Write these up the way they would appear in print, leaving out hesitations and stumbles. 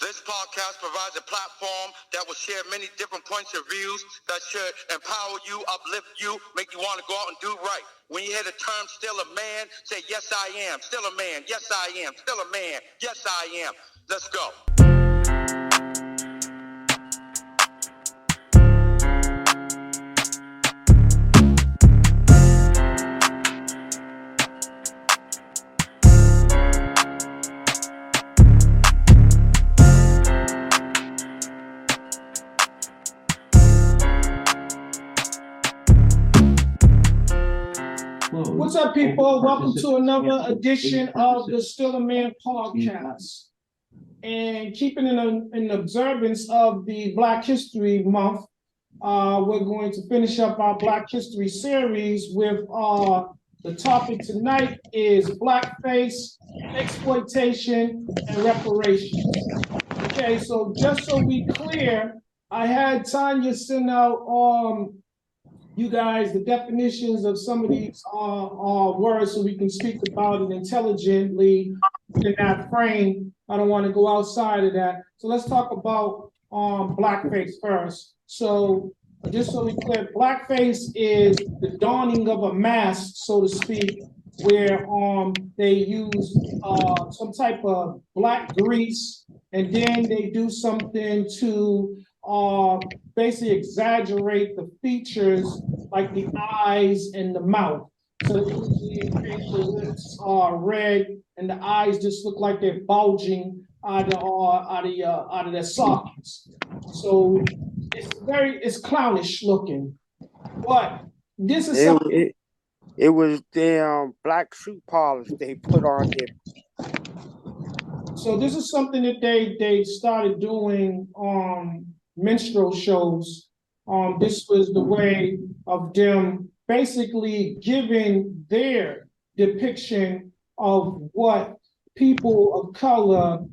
This podcast provides a platform that will share many different points of views that should empower you, uplift you, make you want to go out and do right. When you hear the term still a man, say, yes, I am. Still a man. Yes, I am. Still a man. Yes, I am. Let's go. What's up, people? Welcome to another edition of the Still a Man podcast. And keeping in observance of the Black History Month, we're going to finish up our Black History series with the topic tonight is blackface, exploitation, and reparations. Okay, so just so we clear, I had Tanya send out you guys the definitions of some of these words so we can speak about it intelligently in that frame. I don't want to go outside of that. So let's talk about blackface first. So just so we clear, blackface is the donning of a mask, so to speak, where they use some type of black grease and then they do something to basically exaggerate the features like the eyes and the mouth. So usually paint the lips are red and the eyes just look like they're bulging out of their sockets. So it's clownish looking. But this is something. It was the black shoe polish they put on there. So this is something that they started doing on minstrel shows. This was the way of them basically giving their depiction of what people of color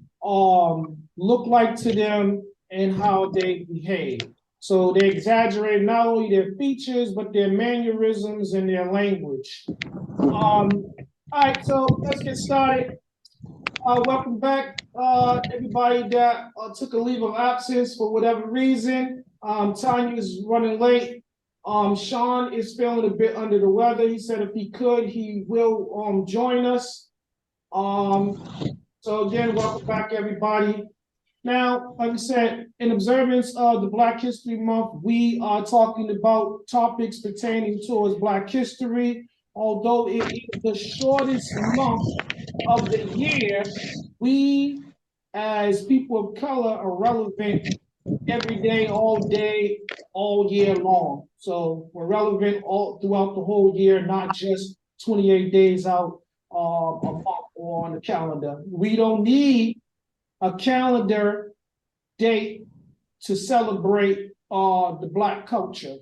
look like to them and how they behave. So they exaggerate not only their features, but their mannerisms and their language. All right, so let's get started. Welcome back, everybody that took a leave of absence for whatever reason. Tanya is running late. Sean is feeling a bit under the weather. He said if he could, he will join us. So again, welcome back, everybody. Now, like I said, in observance of the Black History Month, we are talking about topics pertaining towards Black history. Although it is the shortest month of the year, we as people of color are relevant every day, all year long. So we're relevant all throughout the whole year, not just 28 days out a month or on the calendar. We don't need a calendar date to celebrate the Black culture.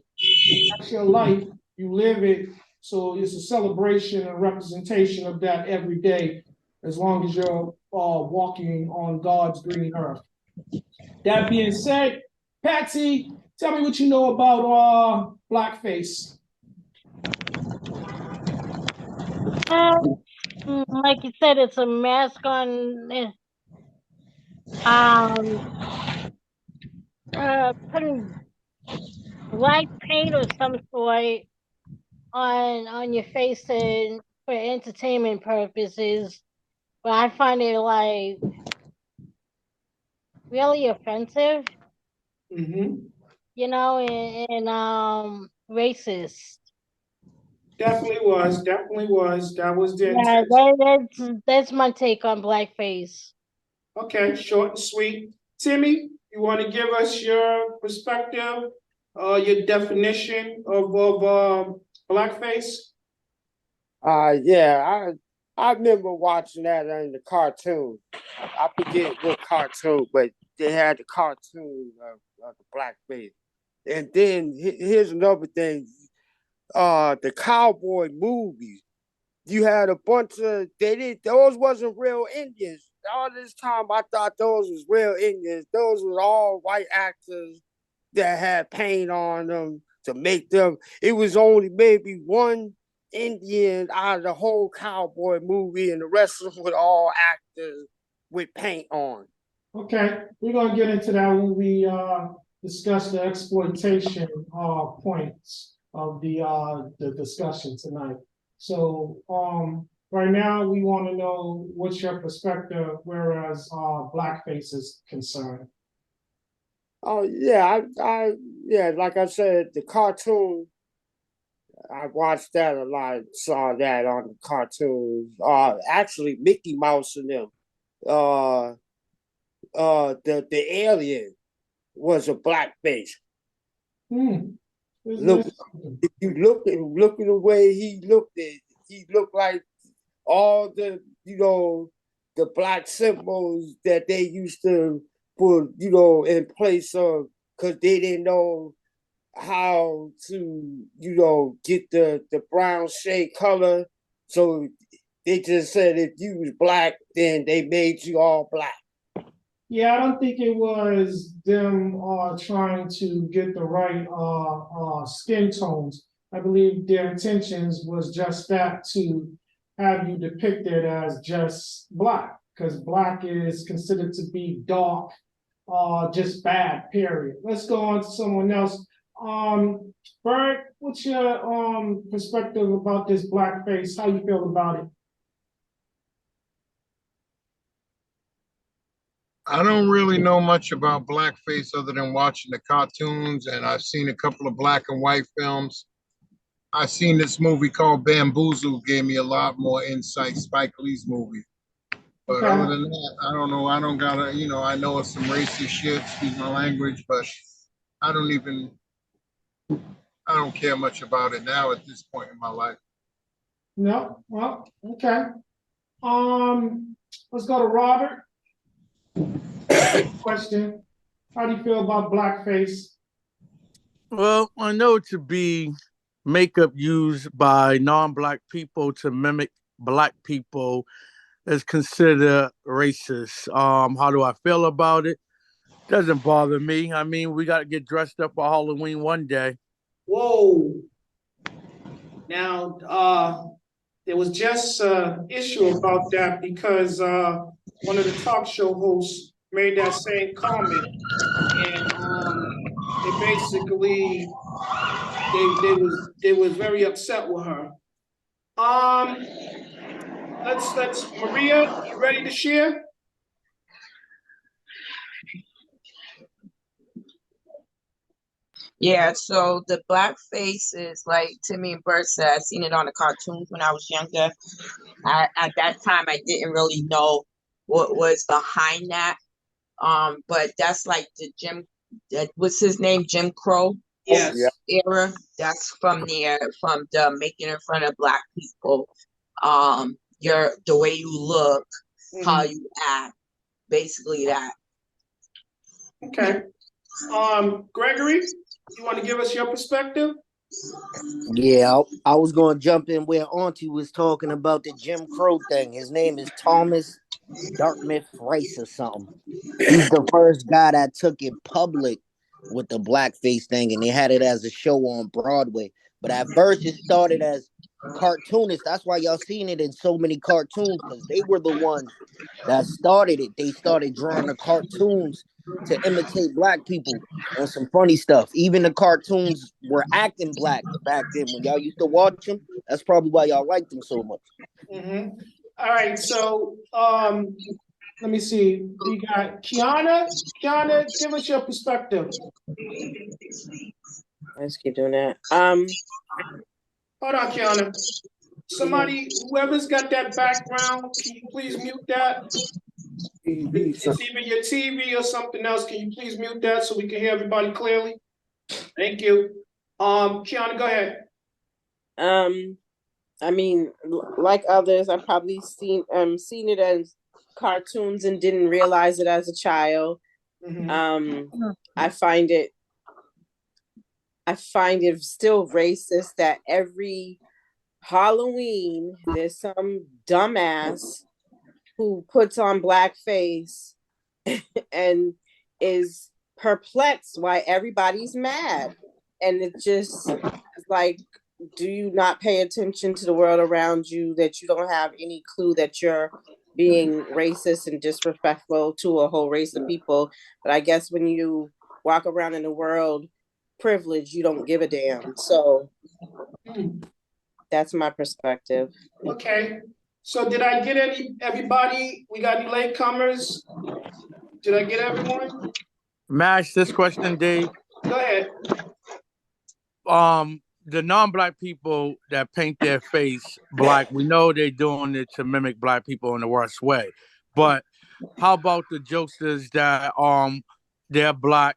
That's your life, you live it, so it's a celebration and representation of that every day, as long as you're walking on God's green earth. That being said, Patsy, tell me what you know about blackface. Like you said, it's a mask on putting black paint or some sort on your face and for entertainment purposes. But I find it like really offensive. Mm-hmm. You know, and racist. Definitely was. That was the Yeah, intention. that's my take on blackface. Okay, short and sweet. Timmy, you want to give us your perspective, your definition of blackface? Yeah, I remember watching that in the cartoon. I forget what cartoon, but they had the cartoon of the blackface. And then here's another thing: the cowboy movies. You had a bunch of those wasn't real Indians. All this time I thought those was real Indians. Those was all white actors that had paint on them to make them. It was only maybe one Indian out of the whole cowboy movie, and the rest of them were all actors with paint on. Okay, we're gonna get into that when we discuss the exploitation points of the discussion tonight. So right now we want to know what's your perspective, whereas blackface is concerned. Oh yeah, yeah, like I said, the cartoon. I watched that a lot. Saw that on the cartoons. Actually, Mickey Mouse and them. Uh, the alien was a blackface. Hmm. Look, if you look at the way he looked like all the the black symbols that they used to put in place of, because they didn't know how to get the brown shade color, so they just said if you was black, then they made you all black. Yeah, I don't think it was them trying to get the right skin tones. I believe their intentions was just that, to have you depicted as just black, because black is considered to be dark, just bad, period. Let's go on to someone else. Bert, what's your perspective about this blackface? How you feel about it? I don't really know much about blackface other than watching the cartoons, and I've seen a couple of black and white films. I've seen this movie called Bamboozle, gave me a lot more insight, Spike Lee's movie. But other Okay. than that, I don't know. I don't gotta, I know it's some racist shit, excuse my language, but I don't even, I don't care much about it now at this point in my life. No. Well, okay. Let's go to Robert. Question: how do you feel about blackface? Well, I know it to be makeup used by non-black people to mimic black people is considered racist. How do I feel about it? Doesn't bother me. I mean, we got to get dressed up for Halloween one day. Whoa. Now, there was just an issue about that because one of the talk show hosts made that same comment, and they basically they was very upset with her. Um, let's Maria, you ready to share? Yeah, so the blackface is like Timmy and Bert said. I seen it on the cartoons when I was younger. At that time, I didn't really know what was behind that. But that's like the what's his name, Jim Crow Yeah. Yes. era. That's from there, from the making in front of black people. The way you look, how Mhm. you act, basically that. Okay. Gregory, you want to give us your perspective? Yeah, I was going to jump in where Auntie was talking about the Jim Crow thing. His name is Thomas Dartmouth Rice or something. He's the first guy that took it public with the blackface thing, and they had it as a show on Broadway. But at first, it started as cartoonists. That's why y'all seen it in so many cartoons, because they were the ones that started it. They started drawing the cartoons to imitate black people on some funny stuff. Even the cartoons were acting black back then when y'all used to watch them. That's probably why y'all liked them so much. Mm-hmm. All right, so let me see. We got Kiana. Kiana, give us your perspective. Let's keep doing that. Hold on, Kiana. Somebody, whoever's got that background, can you please mute that? It's either your TV or something else. Can you please mute that so we can hear everybody clearly? Thank you. Kiana, go ahead. I mean, like others, I probably seen it as cartoons and didn't realize it as a child. Mm-hmm. I find it still racist that every Halloween there's some dumbass who puts on blackface and is perplexed why everybody's mad. And it just is like, do you not pay attention to the world around you, that you don't have any clue that you're being racist and disrespectful to a whole race of people. But I guess when you walk around in the world privileged, you don't give a damn. So that's my perspective. Okay. So did I get everybody? We got any latecomers? Did I get everyone? Match this question, Dave. Go ahead. The non-black people that paint their face black, we know they're doing it to mimic black people in the worst way. But how about the jokesters that they're black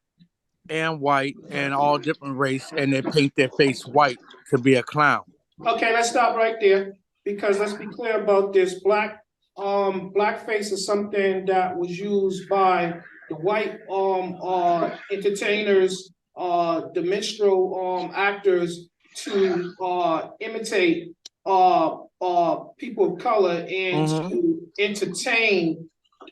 and white and all different race, and they paint their face white to be a clown? Okay, let's stop right there because let's be clear about this. Blackface is something that was used by the white entertainers, the minstrel actors to imitate people of color and to entertain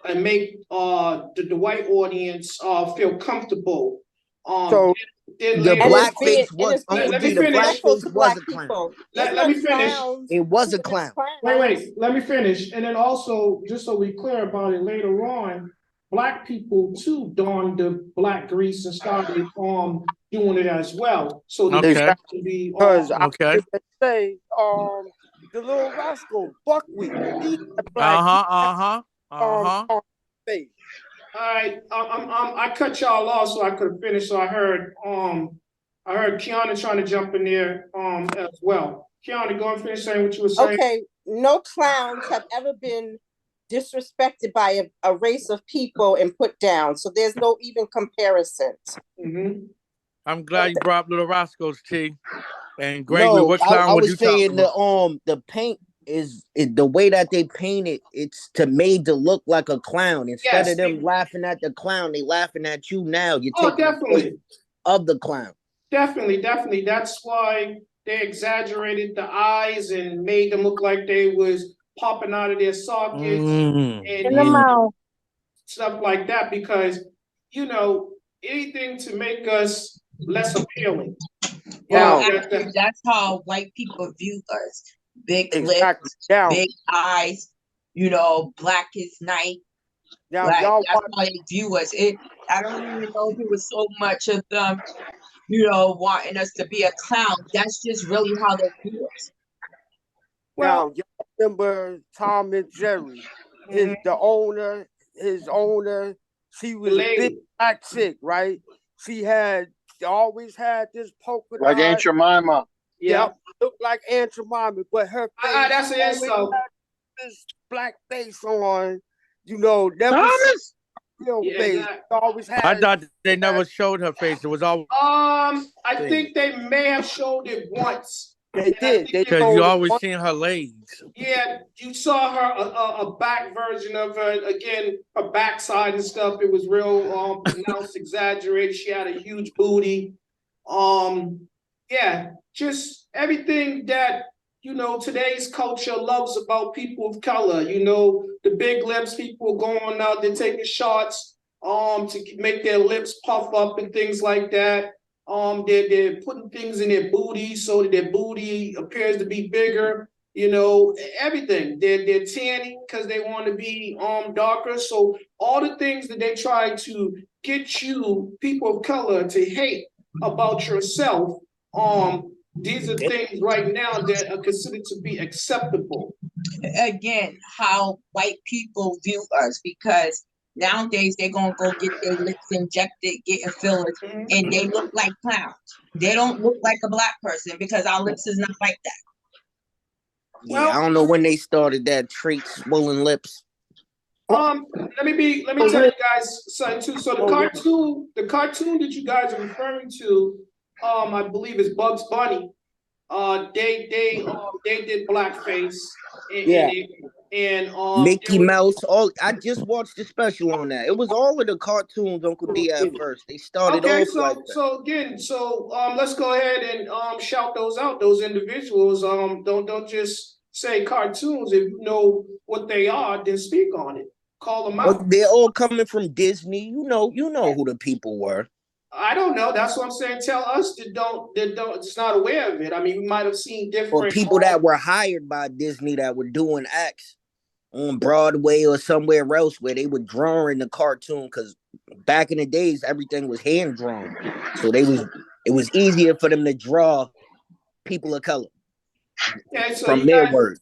and make the white audience feel comfortable. So Then The later, blackface was let Uncle me D. The finish. Disrespectful blackface to was black a clown. people. Let There's me no finish. clowns. It was a People that's clown. Wait, let me finish. And then also, just so we're clear about it, later on, black people too donned the black grease and started doing it as well. So they Okay. to be because I Okay. was gonna say, the little rascal Buckwheat, he had black on face. all right. I cut y'all off so I could finish. So I heard Kiana trying to jump in there as well. Kiana, go and finish saying what you were saying. Okay, no clowns have ever been disrespected by a race of people and put down. So there's no even comparison. Mm-hmm. I'm glad you brought up Little Rascals, T. And Gregory, No, what I clown would was you talk saying about? the paint is the way that they paint it. It's to made to look like a clown. Instead Yes. of them laughing at the clown, they laughing at you. Now you're Oh, taking the definitely. place of the clown. Definitely. That's why they exaggerated the eyes and made them look like they was popping out of their sockets Mm. In the and mouth. stuff like that because, anything to make us less appealing. Now, Actually, that's how white people view us. Big exactly. lips, Now, big eyes, black as night. now Like y'all that's watch. how they view us. I don't even know if it was so much of them, wanting us to be a clown. That's just really how they view us. Well, Now y'all remember Tom and Jerry, mhm, his owner. She the was a big lady. black chick, right? She always had this polka Like dot. Aunt Jemima. Yeah. Yep, looked like Aunt Jemima, but her face That's an always insult. had this black face on. Never Thomas? real Yeah, face. exactly. Always I had. thought they never showed her face. It was all I think they may have showed it once. They did. They because you showed it always once. seen her legs. Yeah, you saw her a back version of her again, her backside and stuff. It was real pronounced, exaggerated. She had a huge booty. Yeah, just everything that today's culture loves about people of color. The big lips, people going out, they're taking shots to make their lips puff up and things like that. They're putting things in their booty so that their booty appears to be bigger. Everything. They're tanning because they want to be darker. So all the things that they try to get you, people of color, to hate about yourself, these are things right now that are considered to be acceptable. Again, how white people view us because nowadays they're gonna go get their lips injected, getting fillers, and they look like clowns. They don't look like a black person because our lips is not like that. Yeah, I don't know when they started that trait, swollen lips. Let me tell you guys something too. So the cartoon that you guys are referring to, I believe is Bugs Bunny. They did blackface Yeah. and Mickey Mouse. I just watched the special on that. It was all of the cartoons Uncle D at first. They started Okay, off like that. so again, let's go ahead and shout those out, those individuals. Don't just say cartoons. If you know what they are, then speak on it. Call them out. They're all coming from Disney. You know who the people were. I don't know. That's what I'm saying. Tell us that just not aware of it. I mean, we might have seen Or different people that were hired by Disney that were doing acts. on Broadway or somewhere else where they were drawing the cartoon, because back in the days everything was hand drawn, so it was easier for them to draw people of color Yeah, so from you their got words.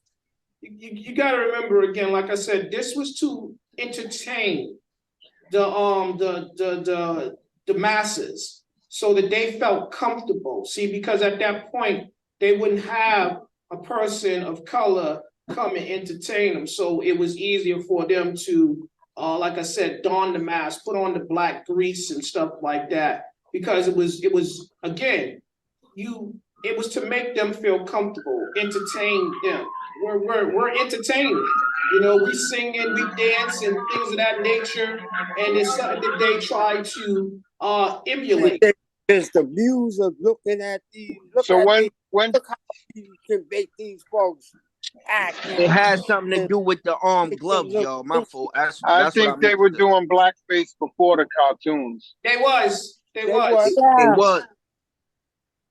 you got to remember again, like I said, this was to entertain the masses so that they felt comfortable. See, because at that point they wouldn't have a person of color come and entertain them, so it was easier for them to, like I said, don the mask, put on the black grease and stuff like that, because it was again, it was to make them feel comfortable, entertain them. We're entertainers. You know, we singing, we dance, and things of that nature, and it's something that they try to emulate. There's the views of looking at these. So when Look how you can make these folks act It and has something to and do with the make them gloves, look y'all. My stupid. fault. I That's what I think they meant were to say. doing blackface before the cartoons. They They was. was, It Yeah. was.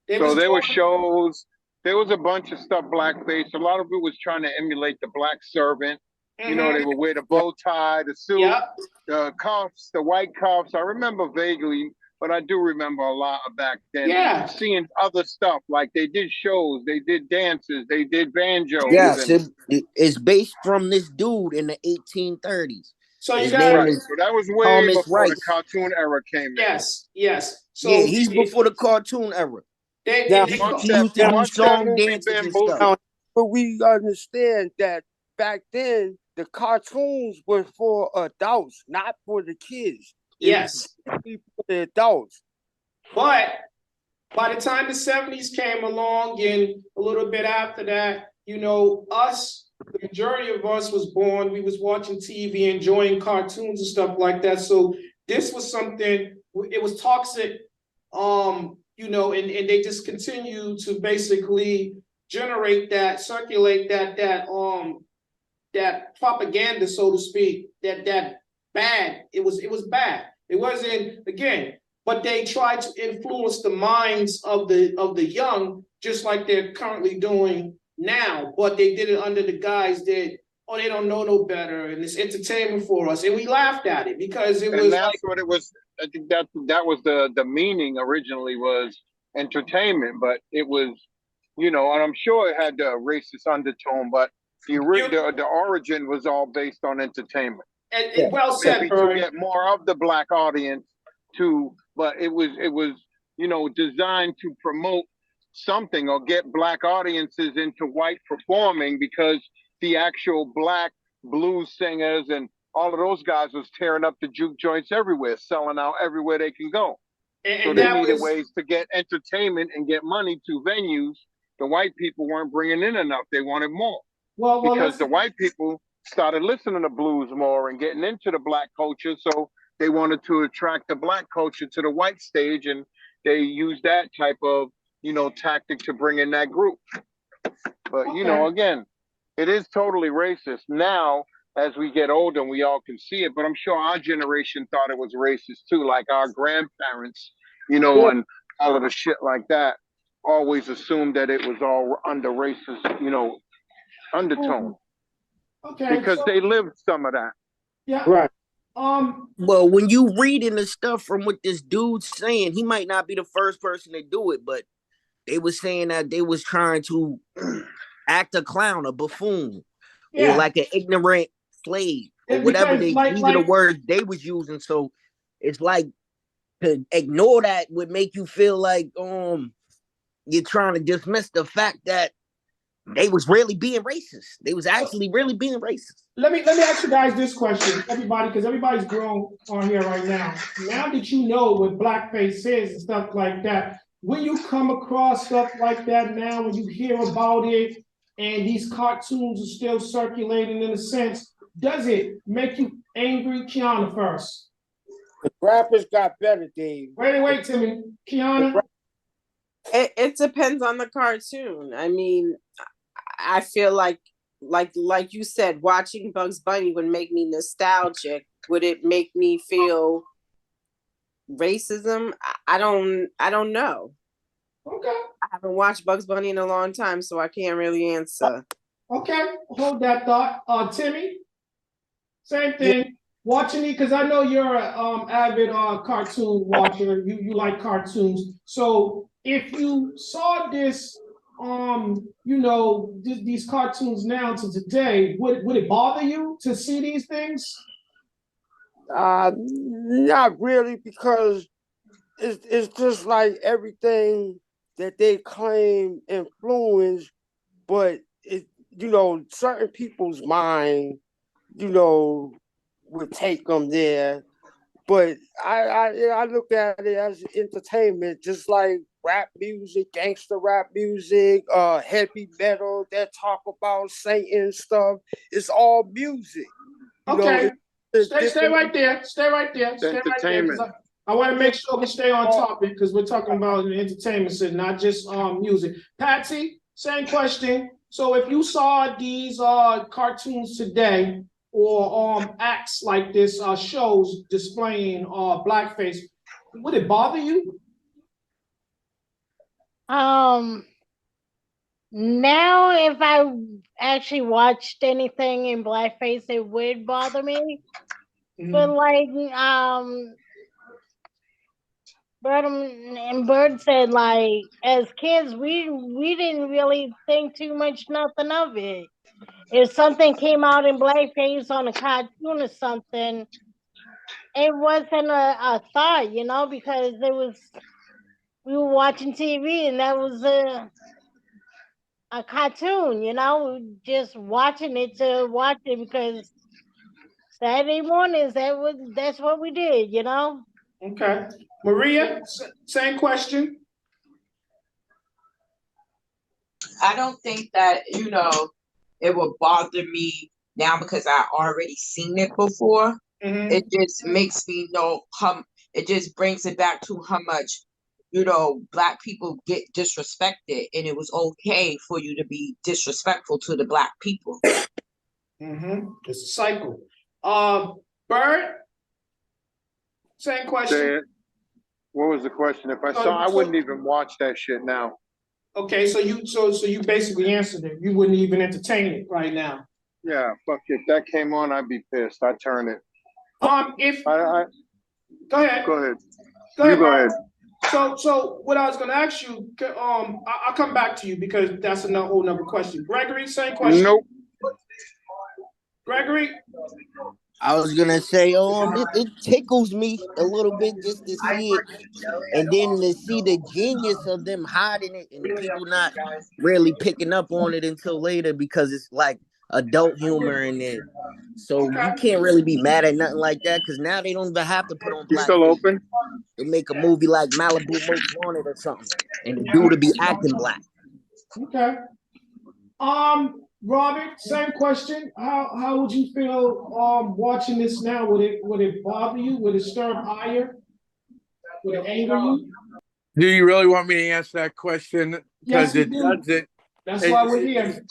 they So was there were doing. shows. There was a bunch of stuff blackface. A lot of it was trying to emulate the black servant. You know, they Mm-hmm. would wear the Yeah. bow tie, the suit, Yep. the cuffs, the white cuffs. I remember vaguely, but I do remember a lot of back then Yeah. seeing other stuff. Like they did shows, they did dances, they did banjos, Yes, and it's based from this dude in the 1830s. So you His got name right. is So that was way Thomas before the Rice. cartoon era came in. yes. Yeah, So he's before the cartoon era. Now, He Watch used to now, do watch that song movie dances and stuff. Bamboozle. but we understand that back then the cartoons were for adults, not for the kids. It was yes, for the adults. but by the time the 70s came along and a little bit after that, you know, the majority of us was born, we was watching TV, enjoying cartoons and stuff like that. So this was something, it was toxic, you know, and they just continue to basically generate that, circulate that propaganda, so to speak, that bad. It was bad. It wasn't, again, but they tried to influence the minds of the young, just like they're currently doing now. But they did it under the guise that, oh, they don't know no better, and it's entertainment for us, and we laughed at it because it And was that's like, what it was. I think that was the meaning originally, was entertainment, but it was, you know, and I'm sure it had the racist undertone, but you, the origin was all based on entertainment. and well said, Maybe to Bird. get more of the black audience to, but it was you know, designed to promote something or get black audiences into white performing, because the actual black blues singers and all of those guys was tearing up the juke joints everywhere, selling out everywhere they can go. So And they that needed was, ways to get entertainment and get money to venues. The white people weren't bringing in enough. They wanted more, well, because let's, the white people started listening to blues more and getting into the black culture. So they wanted to attract the black culture to the white stage, and they used that type of, you know, tactic to bring in that group. But you okay. know, again, it is totally racist now as we get older and we all can see it. But I'm sure our generation thought it was racist too, like our grandparents, you know, Yeah. and all of the shit like that. Always assumed that it was all under racist, you know, undertone, Okay, because so they lived some of that. yeah, Right. Well, when you reading the stuff from what this dude's saying, he might not be the first person to do it, but they was saying that they was trying to act a clown, a buffoon, or yeah, like an ignorant slave, or whatever. because These are the words they was using. So it's like, to ignore that would make you feel like you're trying to dismiss the fact that they was really being racist. They was actually really being racist. let me ask you guys this question, everybody, because everybody's grown on here right now. Now that you know what blackface is and stuff like that, when you come across stuff like that now, when you hear about it, and these cartoons are still circulating in a sense, does it make you angry? Kiana first. The rappers got better, Dave. Wait, Timmy. Kiana. It depends on the cartoon. I mean, I feel like you said, watching Bugs Bunny would make me nostalgic. Would it make me feel racism? I don't know. Okay. I haven't watched Bugs Bunny in a long time, so I can't really answer. Okay. Hold that thought. Timmy. Same thing. Watching it because I know you're a avid cartoon watcher. You like cartoons. So if you saw this, these cartoons now to today, would it bother you to see these things? Not really, because it's just like everything that they claim influence, but certain people's mind, would take them there. But I look at it as entertainment, just like rap music, gangster rap music, heavy metal that talk about Satan stuff. It's all music, Okay. It's Stay different right there. Stay right there. Stay right there. Entertainment. I want to make sure we stay on topic because we're talking about an entertainment center, not just music. Patsy, same question. So if you saw these cartoons today or acts like this shows displaying blackface, would it bother you? Now if I actually watched anything in blackface, it would bother me. But like Bird said, like as kids, we didn't really think too much nothing of it. If something came out in blackface on a cartoon or something, it wasn't a thought, because we were watching TV and that was a cartoon, just watching it to watch it because Saturday mornings that's what we did, Okay. Maria, same question. I don't think that, it would bother me now because I already seen it before. It just makes me know it just brings it back to how much, black people get disrespected, and it was okay for you to be disrespectful to the black people. It's a cycle. Bird, same question. Say it. What was the question? If I saw, I wouldn't even watch that shit now. Okay, so you basically answered it. You wouldn't even entertain it right now. Yeah, fuck it. If that came on, I'd be pissed. I'd turn it. If Go ahead. Go ahead. Go You go ahead. ahead. So what I was going to ask you, I'll come back to you because that's a whole nother question. Gregory, same question. Nope. Gregory. I was gonna say, it tickles me a little bit just to see it, and then to see the genius of them hiding it and people not really picking up on it until later because it's like adult humor in it. So you can't really be mad at nothing like that because now they don't even have to put on You still blackface. open? They make a movie like Malibu Most Wanted or something, and the dude to be acting black. Okay. Robert, same question. How would you feel watching this now? Would it bother you? Would it stir up ire? Would it anger you? Do you really want me to answer that question? Yes, Because we it do. doesn't. That's why we're here.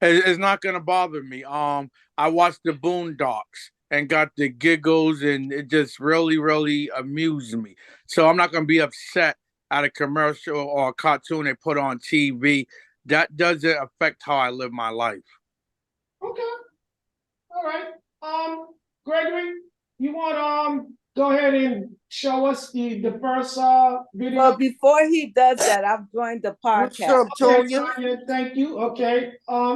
It's not gonna bother me. I watched the Boondocks and got the giggles, and it just really, really amused me. So I'm not gonna be upset at a commercial or a cartoon they put on TV. That doesn't affect how I live my life. Okay. All right. Gregory, you want go ahead and show us the first video? Well, before he does that, I've joined the What's podcast. up, Tonya? Okay, thank you. Okay.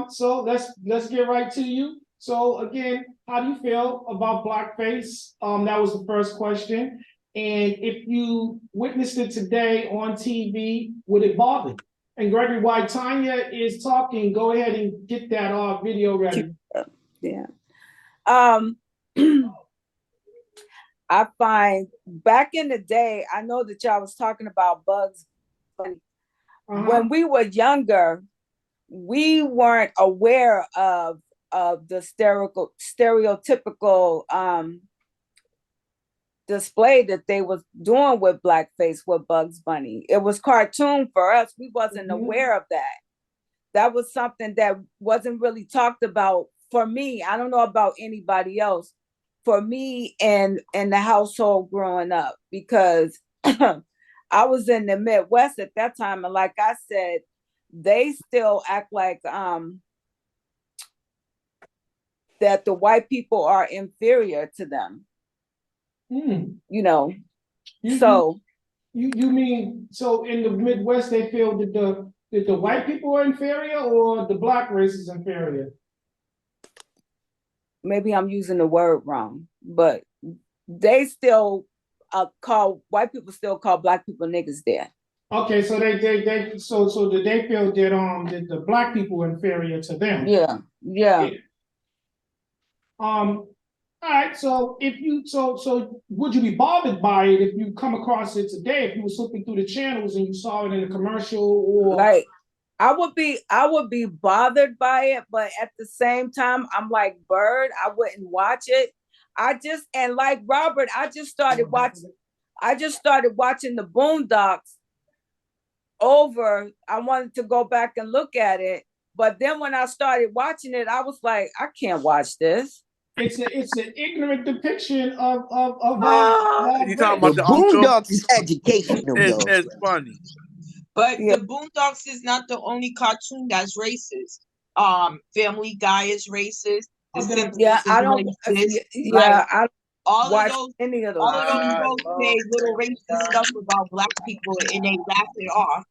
So let's get right to you. So again, how do you feel about blackface? That was the first question. And if you witnessed it today on TV, would it bother you? And Gregory, while Tanya is talking, go ahead and get that video ready. Yeah. I find back in the day, I know that y'all was talking about Bugs Bunny. When we were younger, we weren't aware of the stereotypical display that they was doing with blackface with Bugs Bunny. It was cartoon for us. We wasn't aware of that. That was something that wasn't really talked about for me. I don't know about anybody else. For me and the household growing up, because I was in the Midwest at that time, and like I said, they still act like that the white people are inferior to them. You know, so you mean so in the Midwest they feel that the white people are inferior or the black race is inferior? maybe I'm using the word wrong, but they still white people still call black people niggas there. Okay, so so did they feel that the black people were inferior to them? Yeah. All right, so so would you be bothered by it if you come across it today, if you were flipping through the channels and you saw it in a commercial or like I would be bothered by it, but at the same time, I'm like Bird, I wouldn't watch it. And like Robert, I just started watching the Boondocks over. I wanted to go back and look at it, but then when I started watching it, I was like, I can't watch this. it's an ignorant depiction of You talking about The the uncle? Boondocks is educational, though. It's funny. But the Boondocks is not the only cartoon that's racist. Family Guy is racist. The Simpsons is racist. I all watch of those any of those. all of those shows say little racist stuff about black people and they laugh it off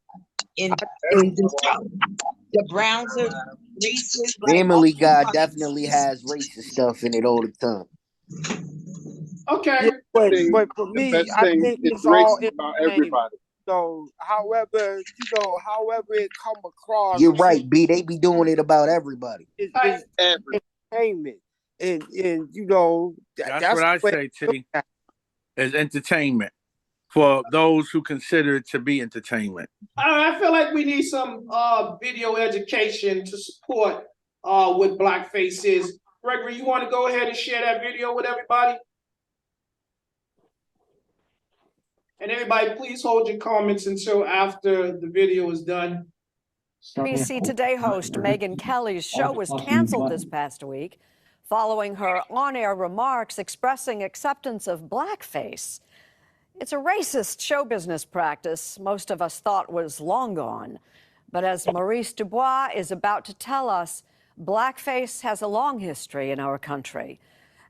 in the show. The Browns are racist. Family Guy definitely has racist stuff in it all the time. Okay. Yeah, but for me, I think it's all about everybody. So, however it come across. You're right, B. They be doing it about everybody. It's entertainment, and you know that's what I say, T. Is entertainment for those who consider it to be entertainment. I feel like we need some video education to support what blackface is. Gregory, you want to go ahead and share that video with everybody? And everybody, please hold your comments until after the video is done. BBC Today host Megyn Kelly's show was canceled this past week following her on-air remarks expressing acceptance of blackface. It's a racist show business practice most of us thought was long gone. But as Maurice Dubois is about to tell us, blackface has a long history in our country.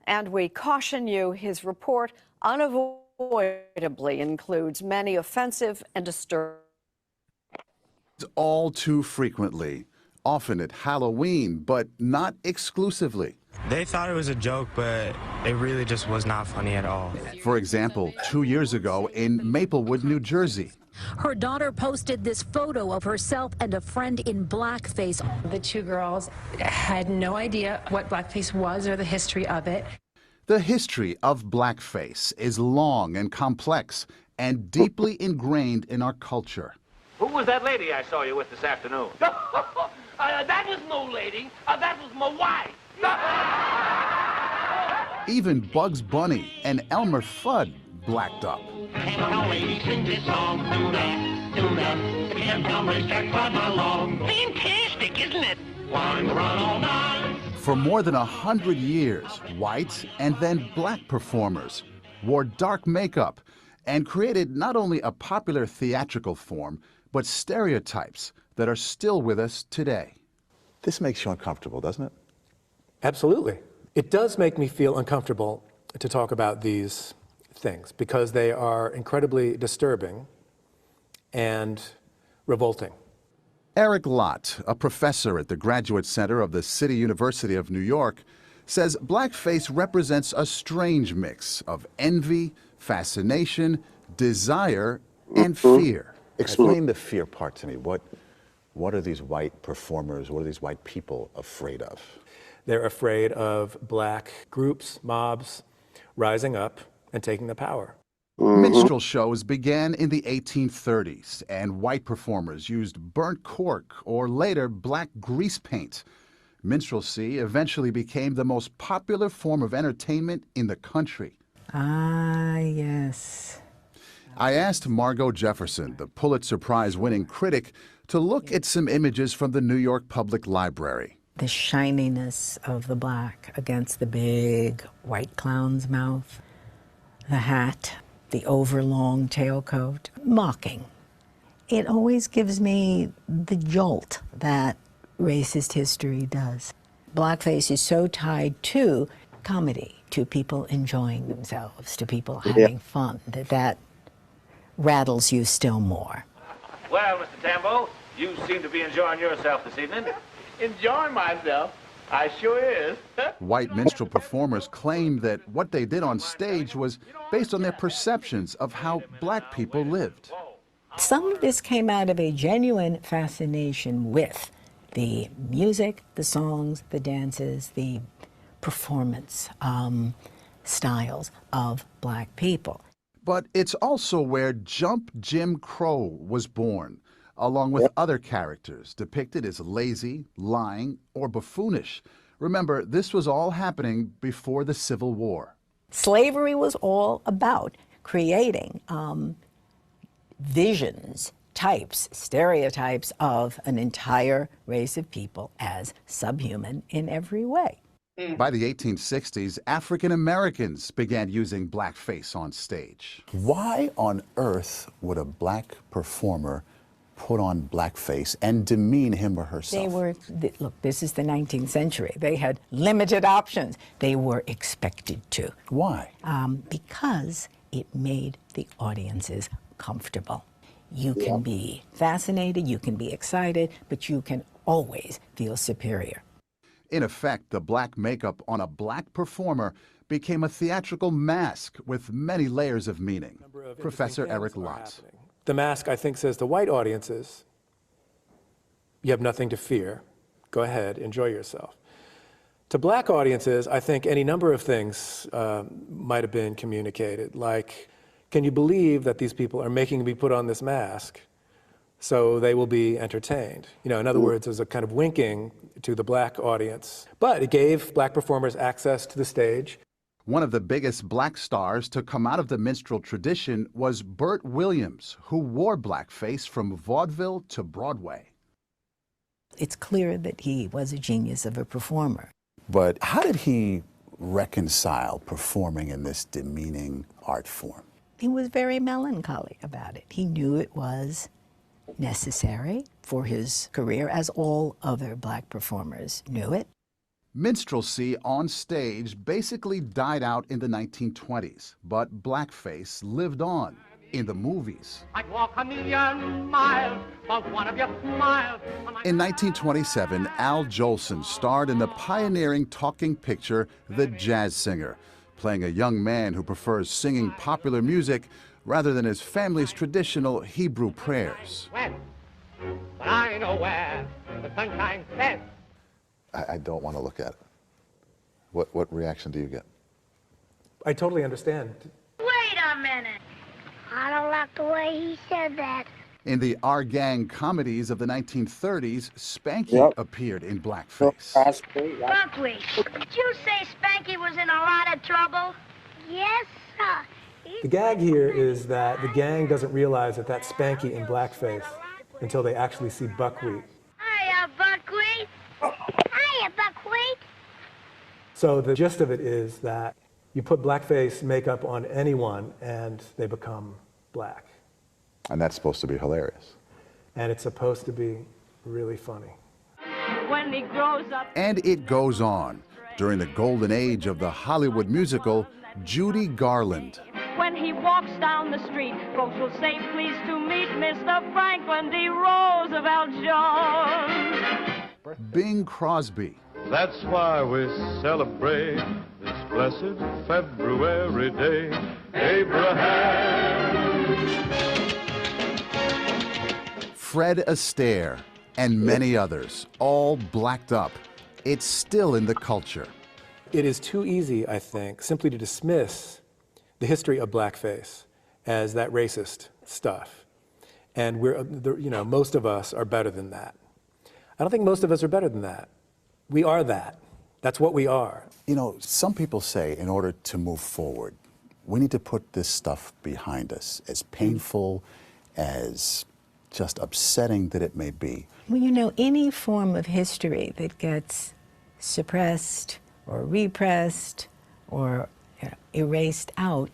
And we caution you, his report unavoidably includes many offensive and disturbing. All too frequently, often at Halloween, but not exclusively. They thought it was a joke, but it really just was not funny at all. For example, 2 years ago in Maplewood, New Jersey. Her daughter posted this photo of herself and a friend in blackface. The two girls had no idea what blackface was or the history of it. The history of blackface is long and complex and deeply ingrained in our culture. Who was that lady I saw you with this afternoon? That was no lady. That was my wife. Even Bugs Bunny and Elmer Fudd blacked up. Fantastic, isn't it? For more than 100 years, white and then black performers wore dark makeup and created not only a popular theatrical form, but stereotypes that are still with us today. This makes you uncomfortable, doesn't it? Absolutely. It does make me feel uncomfortable to talk about these things because they are incredibly disturbing and revolting. Eric Lott, a professor at the Graduate Center of the City University of New York, says blackface represents a strange mix of envy, fascination, desire, and fear. Explain the fear part to me. What are these white performers, what are these white people afraid of? They're afraid of black groups, mobs, rising up and taking the power. Minstrel shows began in the 1830s, and white performers used burnt cork or later black grease paint. Minstrelsy eventually became the most popular form of entertainment in the country. Ah, yes. I asked Margot Jefferson, the Pulitzer Prize-winning critic, to look at some images from the New York Public Library. The shininess of the black against the big white clown's mouth, the hat, the overlong tailcoat, mocking. It always gives me the jolt that racist history does. Blackface is so tied to comedy, to people enjoying themselves, to people having fun, that rattles you still more. Well, Mr. Tambo, you seem to be enjoying yourself this evening. Enjoying myself? I sure is. White minstrel performers claimed that what they did on stage was based on their perceptions of how black people lived. Some of this came out of a genuine fascination with the music, the songs, the dances, the performance styles of black people. But it's also where Jump Jim Crow was born, along with other characters depicted as lazy, lying, or buffoonish. Remember, this was all happening before the Civil War. Slavery was all about creating visions, types, stereotypes of an entire race of people as subhuman in every way. By the 1860s, African Americans began using blackface on stage. Why on earth would a black performer put on blackface and demean him or herself? They were, look, this is the 19th century. They had limited options. They were expected to. Why? Because it made the audiences comfortable. You can be fascinated, you can be excited, but you can always feel superior. In effect, the black makeup on a black performer became a theatrical mask with many layers of meaning. Professor Eric Lotz. The mask, I think, says to white audiences, you have nothing to fear. Go ahead, enjoy yourself. To black audiences, I think any number of things might have been communicated, like, can you believe that these people are making me put on this mask so they will be entertained? You know, in other words, there's a kind of winking to the black audience. But it gave black performers access to the stage. One of the biggest black stars to come out of the minstrel tradition was Burt Williams, who wore blackface from vaudeville to Broadway. It's clear that he was a genius of a performer. But how did he reconcile performing in this demeaning art form? He was very melancholy about it. He knew it was necessary for his career, as all other black performers knew it. Minstrelsy on stage basically died out in the 1920s, but blackface lived on in the movies. I'd walk a million miles for one of your smiles. In 1927, Al Jolson starred in the pioneering talking picture The Jazz Singer, playing a young man who prefers singing popular music rather than his family's traditional Hebrew prayers. West, but I know where the sun shines best. I don't want to look at it. What reaction do you get? I totally understand. Wait a minute. I don't like the way he said that. In the Our Gang comedies of the 1930s, Spanky appeared in blackface. Buckwheat, did you say Spanky was in a lot of trouble? Yes, sir. The gag here is that the gang doesn't realize that that's Spanky in blackface until they actually see Buckwheat. Hiya, Buckwheat. Hiya, Buckwheat. So the gist of it is that you put blackface makeup on anyone and they become black. And that's supposed to be hilarious. And it's supposed to be really funny. When he grows up. And it goes on. During the golden age of the Hollywood musical, Judy Garland. When he walks down the street, folks will say, pleased to meet Mr. Franklin D. Roosevelt Jones. Bing Crosby. That's why we celebrate this blessed February day. Abraham. Fred Astaire, and many others, all blacked up. It's still in the culture. It is too easy, I think, simply to dismiss the history of blackface as that racist stuff. And most of us are better than that. I don't think most of us are better than that. We are that. That's what we are. You know, some people say in order to move forward, we need to put this stuff behind us, as painful, as just upsetting that it may be. Well, you know, any form of history that gets suppressed or repressed or erased out,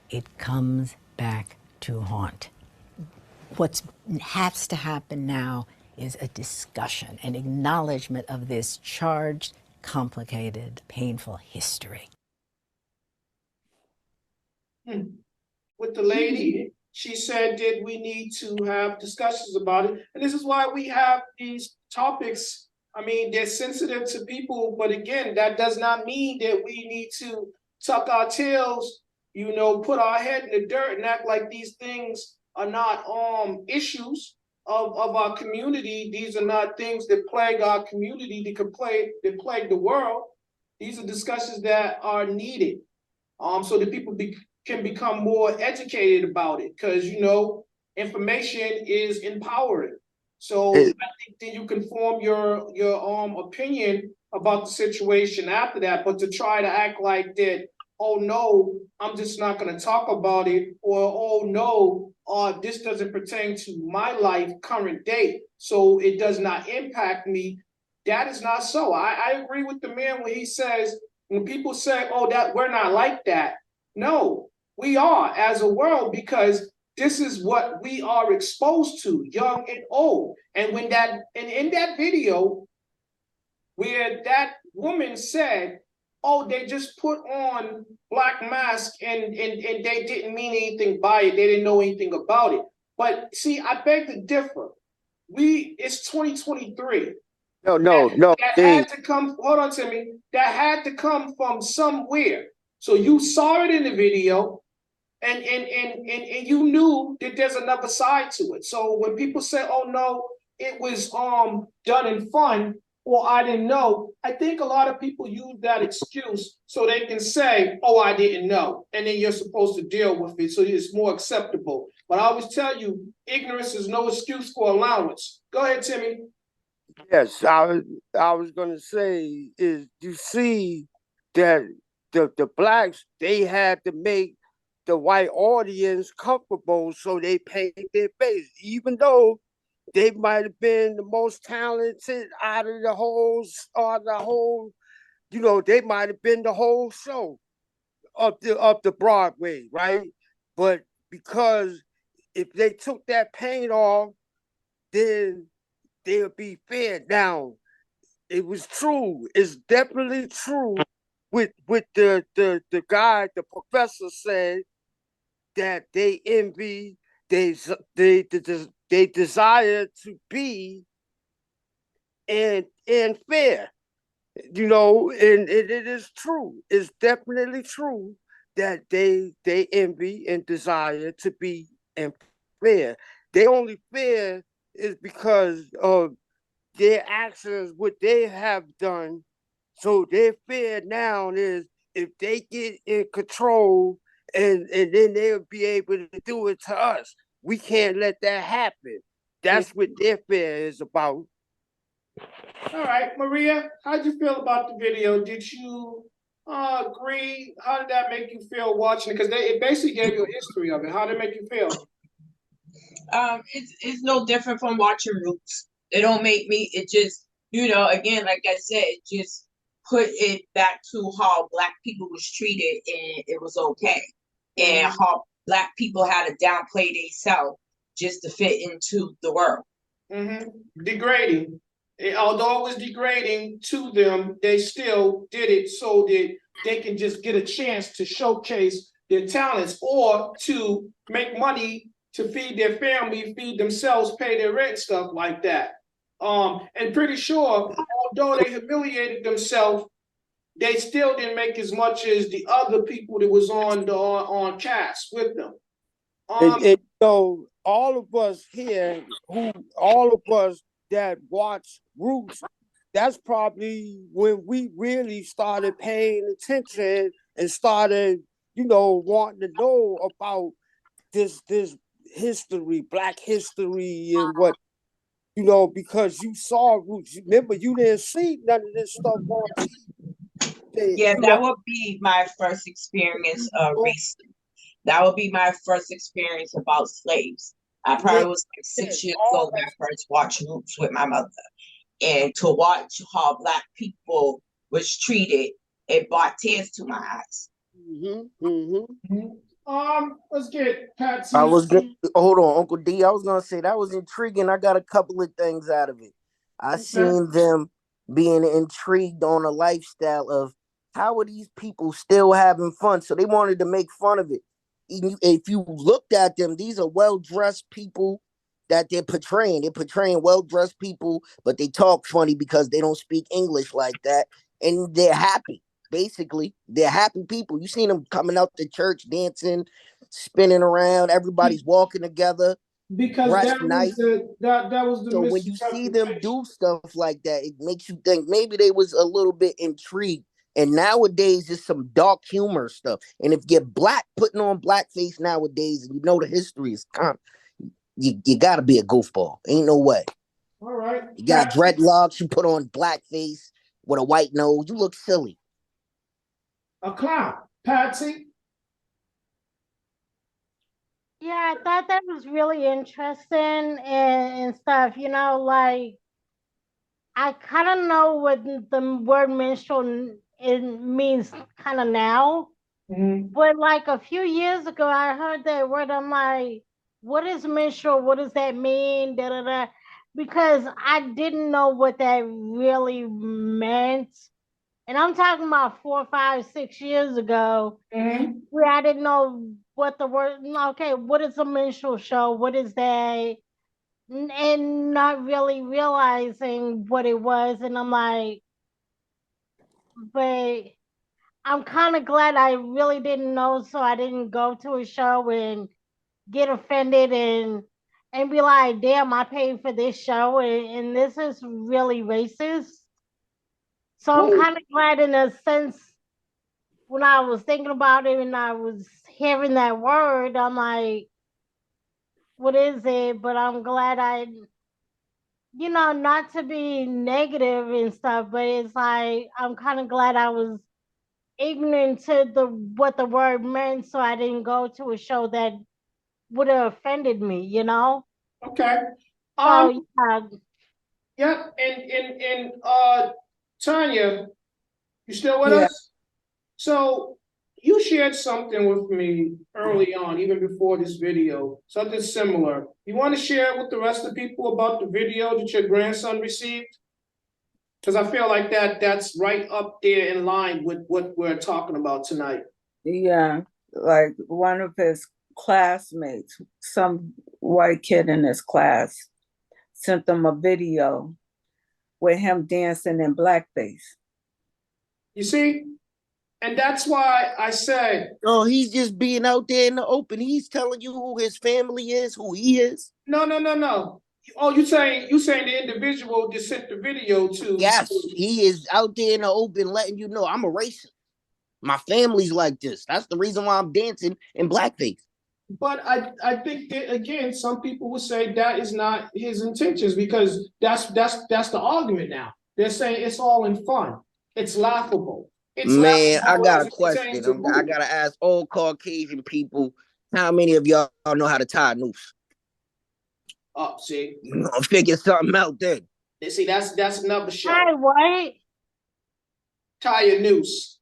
it comes back to haunt. What has to happen now is a discussion, an acknowledgement of this charged complicated, painful history. With the lady, she said that we need to have discussions about it. And this is why we have these topics. I mean, they're sensitive to people, but again, that does not mean that we need to tuck our tails, put our head in the dirt and act like these things are not issues of our community. These are not things that plague our community, that plague the world. These are discussions that are needed, so that people can become more educated about it, because information is empowering. So I think that you can form your opinion about the situation after that. But to try to act like that, oh no, I'm just not going to talk about it, or oh no, this doesn't pertain to my life current day, so it does not impact me. That is not so. I agree with the man when he says, when people say, oh, that we're not like that. No, we are as a world, because this is what we are exposed to, young and old. And in that video where that woman said, oh, they just put on black mask and they didn't mean anything by it. They didn't know anything about it. But see, I beg to differ. It's 2023. No. That had to come, hold on, Timmy. That had to come from somewhere. So you saw it in the video, and you knew that there's another side to it. So when people say, oh no, it was done in fun, or I didn't know, I think a lot of people use that excuse so they can say, oh, I didn't know. And then you're supposed to deal with it, so it's more acceptable. But I always tell you, ignorance is no excuse for allowance. Go ahead, Timmy. Yes, I was gonna say is, you see that the blacks, they had to make the white audience comfortable, so they painted their face, even though they might have been the most talented out of the whole, they might have been the whole show up the Broadway, right? But because if they took that paint off, then they'll be fair. Now, it was true. It's definitely true. With the guy, the professor said that they envy, they desire to be and fair. And it is true. It's definitely true that they envy and desire to be and fair. They only fear is because of their actions, what they have done. So their fear now is, if they get in control, and then they'll be able to do it to us. We can't let that happen. That's what their fear is about. All right, Maria, how'd you feel about the video? Did you agree? How did that make you feel watching it? Because it basically gave you a history of it. How did it make you feel? It's no different from watching Roots. It don't make me. It just, again, like I said, it just put it back to how black people was treated, and it was okay, and how black people had to downplay themselves just to fit into the world. Degrading. Although it was degrading to them, they still did it so that they can just get a chance to showcase their talents, or to make money to feed their family, feed themselves, pay their rent, stuff like that. And pretty sure, although they humiliated themselves, they still didn't make as much as the other people that was on cast with them. So all of us here, all of us that watch Roots, that's probably when we really started paying attention and started, wanting to know about this history, black history, and what, because you saw Roots. Remember, you didn't see none of this stuff on TV. Yeah, that would be my first experience of race. That would be my first experience about slaves. I probably was like 6 years old when I first watched Roots with my mother. And to watch how black people was treated, it brought tears to my eyes. Let's get Patsy. Hold on, Uncle D. I was gonna say that was intriguing. I got a couple of things out of it. I seen them being intrigued on a lifestyle of how are these people still having fun? So they wanted to make fun of it. If you looked at them, these are well-dressed people that they're portraying. They're portraying well-dressed people, but they talk funny because they don't speak English like that. And they're happy. Basically, they're happy people. You seen them coming out to church, dancing, spinning around. Everybody's walking together, Because dressed nice. that was the So when you see them misinterpretation. do stuff like that, it makes you think maybe they was a little bit intrigued. And nowadays, it's some dark humor stuff. And if you're black, putting on blackface nowadays, and you know the history is you got to be a goofball. Ain't no way. All right. You got dreadlocks. You put on blackface with a white nose. You look silly. A clown. Patsy. Yeah, I thought that was really interesting and stuff. You know, like I kind of know what the word minstrel it means kind of now, but like a few years ago, I heard that word. I'm like, what is minstrel? What does that mean? Da da da. Because I didn't know what that really meant. And I'm talking about 4, 5, 6 years ago, where I didn't know what the word. Okay, what is a minstrel show? What is that? And not really realizing what it was. And I'm like, but I'm kind of glad I really didn't know, so I didn't go to a show and get offended and be like, damn, I paid for this show and this is really racist. So I'm kind of glad in a sense when I was thinking about it and I was hearing that word, I'm like, what is it? But I'm glad not to be negative and stuff, but it's like I'm kind of glad I was ignorant to the what the word meant, so I didn't go to a show that would have offended me. Okay. So yeah. Yep. And Tanya, you still with Yeah. us? So you shared something with me early on, even before this video, something similar. You want to share with the rest of the people about the video that your grandson received? Because I feel like that's right up there in line with what we're talking about tonight. Yeah, like one of his classmates, some white kid in his class, sent them a video with him dancing in blackface. You see? And that's why I said. Oh, he's just being out there in the open. He's telling you who his family is, who he is. No. Oh, you saying the individual just sent the video to? Yes, he is out there in the open letting you know I'm a racist. My family's like this. That's the reason why I'm dancing in blackface. But I think that again, some people would say that is not his intentions because that's the argument now. They're saying it's all in fun. It's laughable. It's Man, I laughable got as a it pertains question. to I movie. gotta ask all Caucasian people, how many of y'all know how to tie a noose? Oh, see. Figure something out then. See, that's another show. Hi, what? Tie your noose.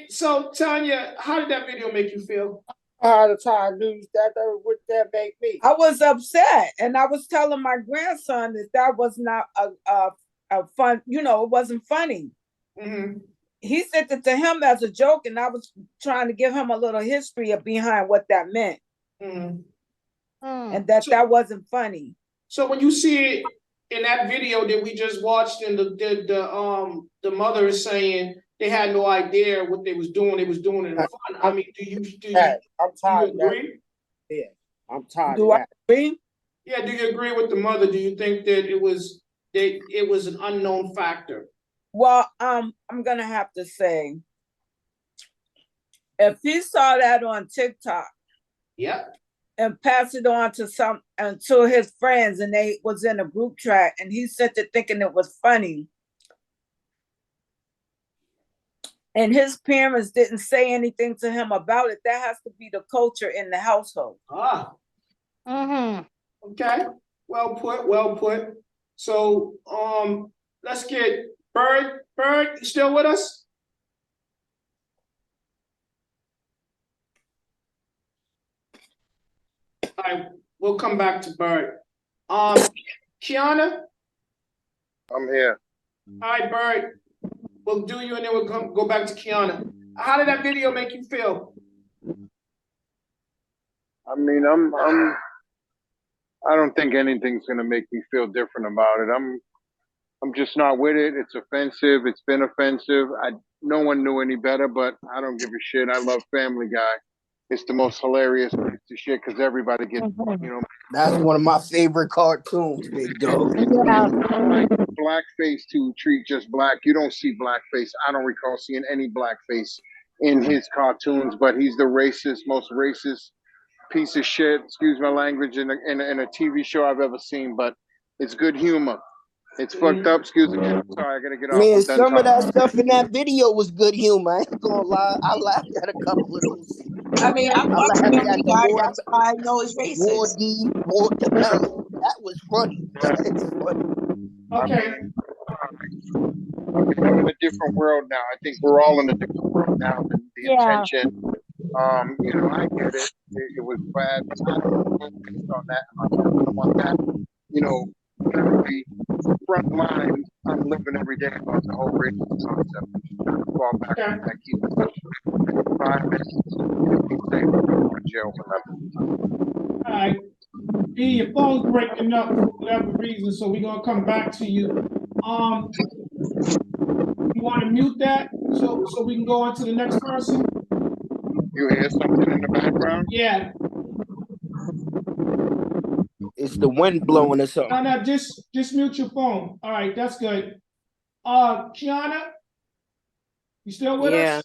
So Tanya, how did that video make you feel? How to tie a noose? What that make me? I was upset, and I was telling my grandson that was not a fun. It wasn't funny. He sent it to him as a joke, and I was trying to give him a little history behind what that meant, and that wasn't funny. So when you see it in that video that we just watched, and the mother is saying they had no idea what they was doing. They was doing it in fun. I mean, do you I'm tired agree? Yeah, I'm tired Do I agree? Yeah, do you agree with the mother? Do you think that it was an unknown factor? Well, I'm gonna have to say, if he saw that on TikTok, and passed it on to his friends, and they was in a group chat, and he sent it thinking it was funny, and his parents didn't say anything to him about it, that has to be the culture in the household. Okay. Well put. So let's get Bird. Bird, you still with us? All right, we'll come back to Bird. Kiana, I'm here. All right, Bird. We'll do you and then we'll go back to Kiana. How did that video make you feel? I mean, I don't think anything's gonna make me feel different about it. I'm just not with it. It's offensive. It's been offensive. No one knew any better, but I don't give a shit. I love Family Guy. It's the most hilarious piece of shit because everybody gets, That's one of my favorite cartoons, big dog. Blackface to treat just black. You don't see blackface. I don't recall seeing any blackface in his cartoons, but he's the most racist piece of shit, excuse my language, in a TV show I've ever seen, but it's good humor. It's fucked up. Excuse me. I'm sorry, I gotta get off. Man, I'm done some of that talking. stuff in that video was good humor. I ain't gonna lie. I laughed at a couple of those scenes. I mean, I I watch laughed Family at the Guy. That's why I know it's racist. watermelon. That was funny. That is funny. Okay. I'm in a different world now. I think we're all in a different world now. The intention, I get it. It was bad. I don't focus on that. I want that, very front line. I'm living every day about the whole racist concept. Fall back and keep it 5 minutes. Keep saying I'm going to jail for nothing. All right. B, your phone's breaking up for whatever reason, so we're gonna come back to you. You want to mute that so we can go on to the next person? You hear something in the background? Yeah. It's the wind blowing or something. No, just mute your phone. All right, that's good. Kiana, you still with us?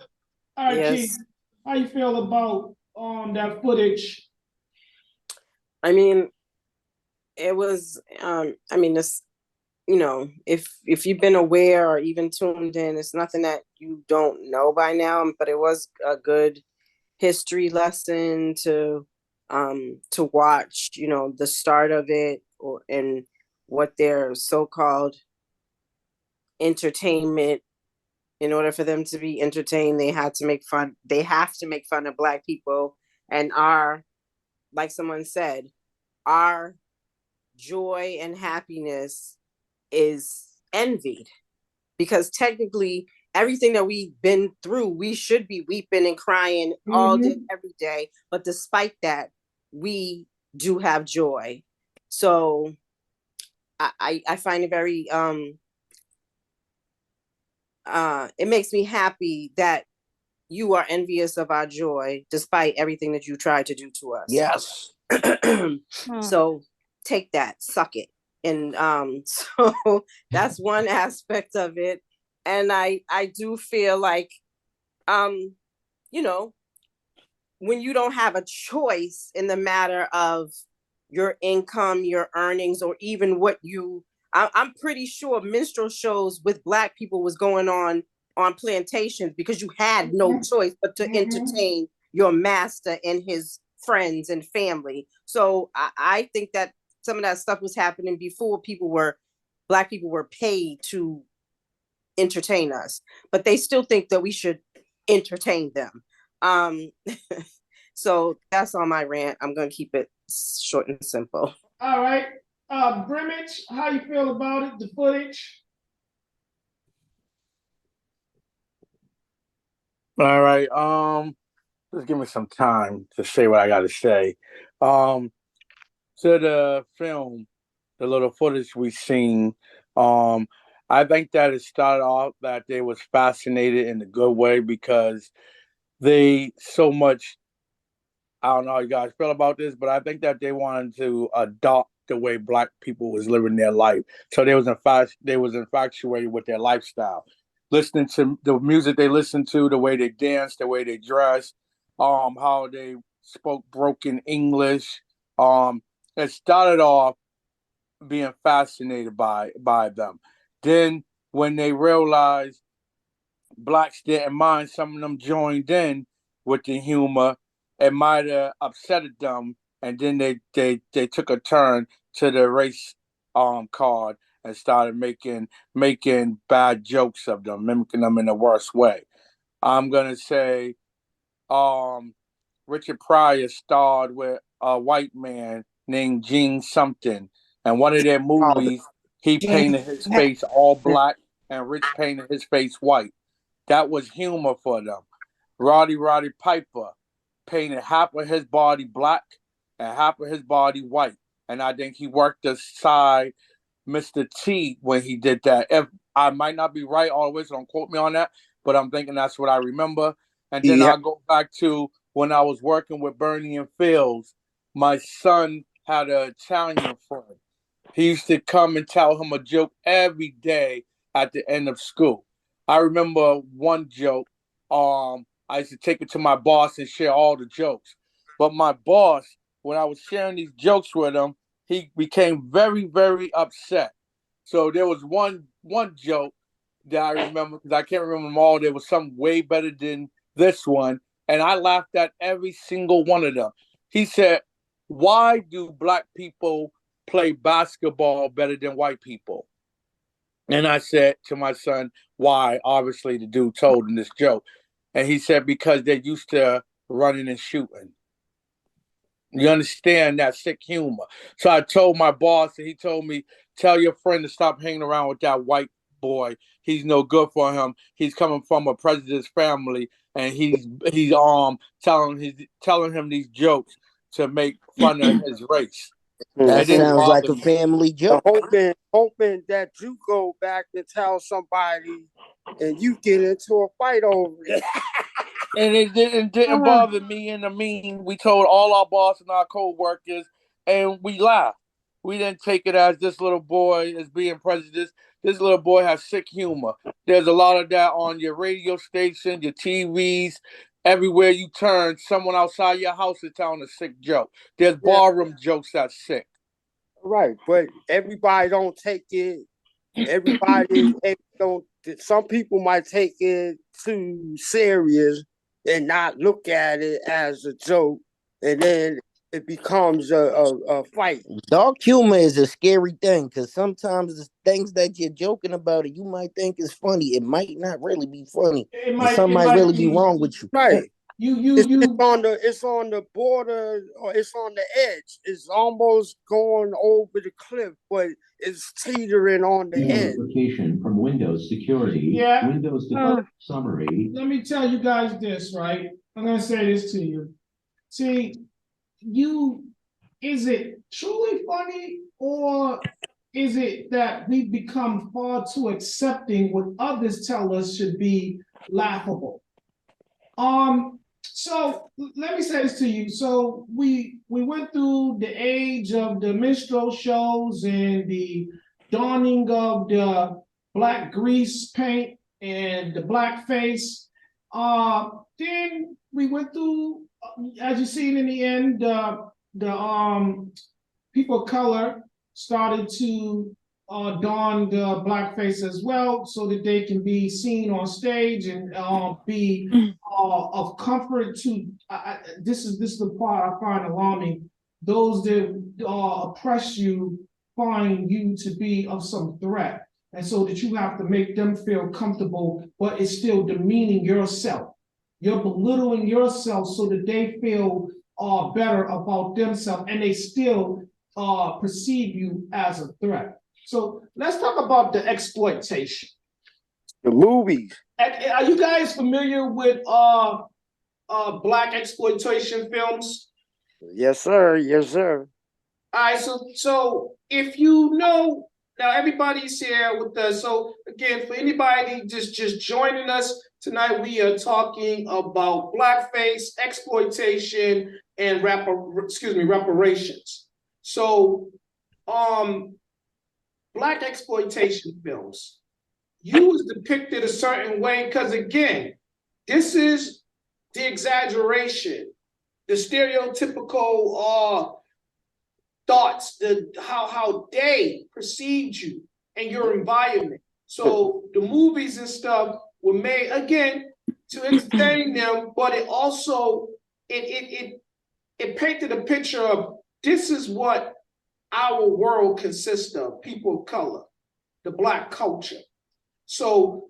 All right, Yes. Key, how you feel about that footage? I mean, it was this, if you've been aware or even tuned in, it's nothing that you don't know by now, but it was a good history lesson to watch, the start of it, and what their so-called entertainment. In order for them to be entertained, they have to make fun of Black people, and like someone said, our joy and happiness is envied, because technically everything that we've been through, we should be weeping and crying all day, every day. But despite that, we do have joy. So I find it very it makes me happy that you are envious of our joy despite everything that you tried to do to us. Yes. So take that, suck it. And so that's one aspect of it. And I do feel like when you don't have a choice in the matter of your income, your earnings, or even I'm pretty sure minstrel shows with Black people was going on plantations because you had no choice but to entertain your master and his friends and family. So I think that some of that stuff was happening before Black people were paid to entertain us, but they still think that we should entertain them. So that's all my rant. I'm going to keep it short and simple. All right. Brimage, how you feel about it, the footage? All right. Just give me some time to say what I got to say. To the film, the little footage we seen, I think that it started off that they was fascinated in a good way because they so much. I don't know how you guys feel about this, but I think that they wanted to adopt the way Black people was living their life. So they was infatuated with their lifestyle, listening to the music they listened to, the way they danced, the way they dressed, how they spoke broken English. It started off being fascinated by them. Then when they realized Blacks didn't mind, some of them joined in with the humor. It might have upset them, and then they took a turn to the race card and started making bad jokes of them, mimicking them in the worst way. I'm gonna say Richard Pryor starred with a white man named Gene something, and one of their movies He painted his face all black and Rich painted his face white. That was humor for them. Roddy Piper painted half of his body black and half of his body white. And I think he worked aside Mr. T when he did that. If I might not be right all the way, so don't quote me on that, but I'm thinking that's what I remember. And then I'll go back to when I was working with Bernie and Fields. My son had an Italian friend. He used to come and tell him a joke every day at the end of school. I remember one joke. I used to take it to my boss and share all the jokes. But my boss, when I was sharing these jokes with him, he became very, very upset. So there was one joke that I remember, because I can't remember them all. There was some way better than this one, and I laughed at every single one of them. He said, "Why do black people play basketball better than white people?" And I said to my son, "Why?" Obviously, the dude told him this joke, and he said, "Because they're used to running and shooting." You understand that sick humor? So I told my boss, and he told me, "Tell your friend to stop hanging around with that white boy. He's no good for him. He's coming from a president's family, and he's telling him these jokes to make fun of his race." That It didn't sounds like bother a me. family joke. Hoping that you go back and tell somebody and you get into a fight over it. And it didn't bother me in the mean. We told all our boss and our co-workers, and we laughed. We didn't take it as this little boy is being prejudiced. This little boy has sick humor. There's a lot of that on your radio station, your TVs, everywhere you turn. Someone outside your house is telling a sick joke. There's barroom jokes that's sick. Right, but everybody don't take it. Everybody don't. Some people might take it too serious and not look at it as a joke, and then it becomes a fight. Dark humor is a scary thing because sometimes the things that you're joking about and you might think is funny, it might not really be funny, and something might really be wrong with you. Right. You It's on the border, or it's on the edge. It's almost going over the cliff, but it's teetering on the edge. Notification from Windows Security. Yeah. Windows Summary. Let me tell you guys this, right? I'm gonna say this to you. See, is it truly funny, or is it that we've become far too accepting what others tell us should be laughable? So let me say this to you. So we went through the age of the minstrel shows and the dawning of the black grease paint and the blackface. Then we went through, as you see in the end, the people of color started to don the blackface as well, so that they can be seen on stage and be of comfort to. This is the part I find alarming. Those that oppress you find you to be of some threat, and so that you have to make them feel comfortable, but it's still demeaning yourself. You're belittling yourself so that they feel better about themselves, and they still perceive you as a threat. So let's talk about the exploitation. The movies. Are you guys familiar with black exploitation films? Yes, sir. Yes, sir. All right, so if you know, now everybody's here with us. So again, for anybody just joining us tonight, we are talking about blackface, exploitation, and reparations. So black exploitation films, you was depicted a certain way because, again, this is the exaggeration, the stereotypical thoughts, how they perceived you and your environment. So the movies and stuff were made, again, to entertain them, but it also it painted a picture of this is what our world consists of: people of color, the black culture. So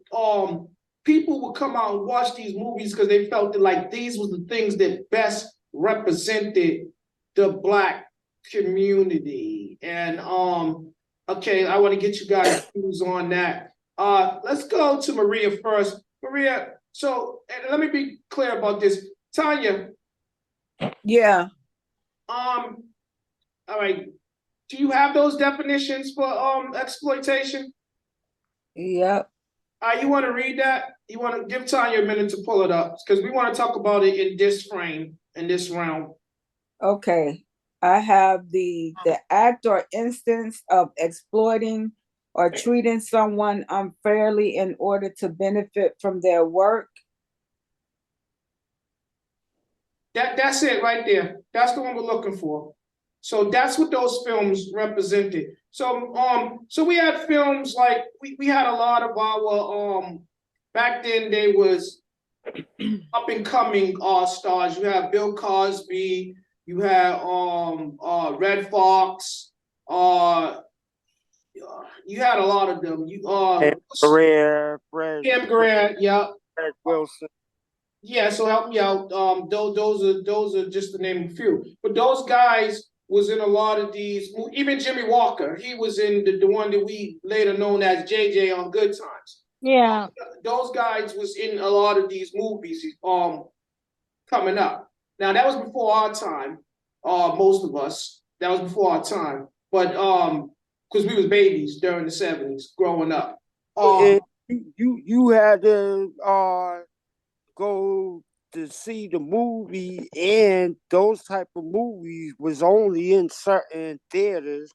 people would come out and watch these movies because they felt that like these were the things that best represented the black community. And Okay, I want to get you guys' views on that. Let's go to Maria first. Maria, so and let me be clear about this. Tanya, Yeah. all right. Do you have those definitions for exploitation? Yep. You want to read that? You want to give Tanya a minute to pull it up because we want to talk about it in this frame, in this realm. Okay. I have the act or instance of exploiting or treating someone unfairly in order to benefit from their work. That's it right there. That's the one we're looking for. So that's what those films represented. So we had films like we had a lot of our back then they was up and coming stars. You have Bill Cosby, you had Red Fox, you had a lot of them. You Fred Cam Grant, yeah. Wilson. Yeah, so help me out. Those are just to name a few. But those guys was in a lot of these. Even Jimmy Walker, he was in the one that we later known as JJ on Good Times. Yeah. Those guys was in a lot of these movies coming up. Now that was before our time. Most of us that was before our time. But because we was babies during the '70s growing up. And you had to go to see the movie, and those type of movies was only in certain theaters.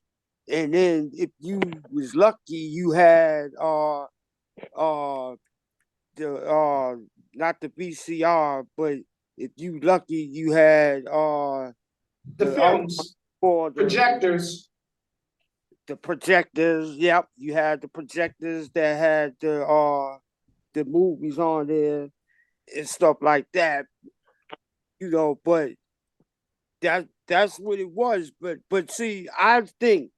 And then if you was lucky, you had the not the VCR, but if you lucky, you had the films for projectors. The projectors. Yep, you had the projectors that had the movies on there and stuff like that. But that's what it was. But see, I think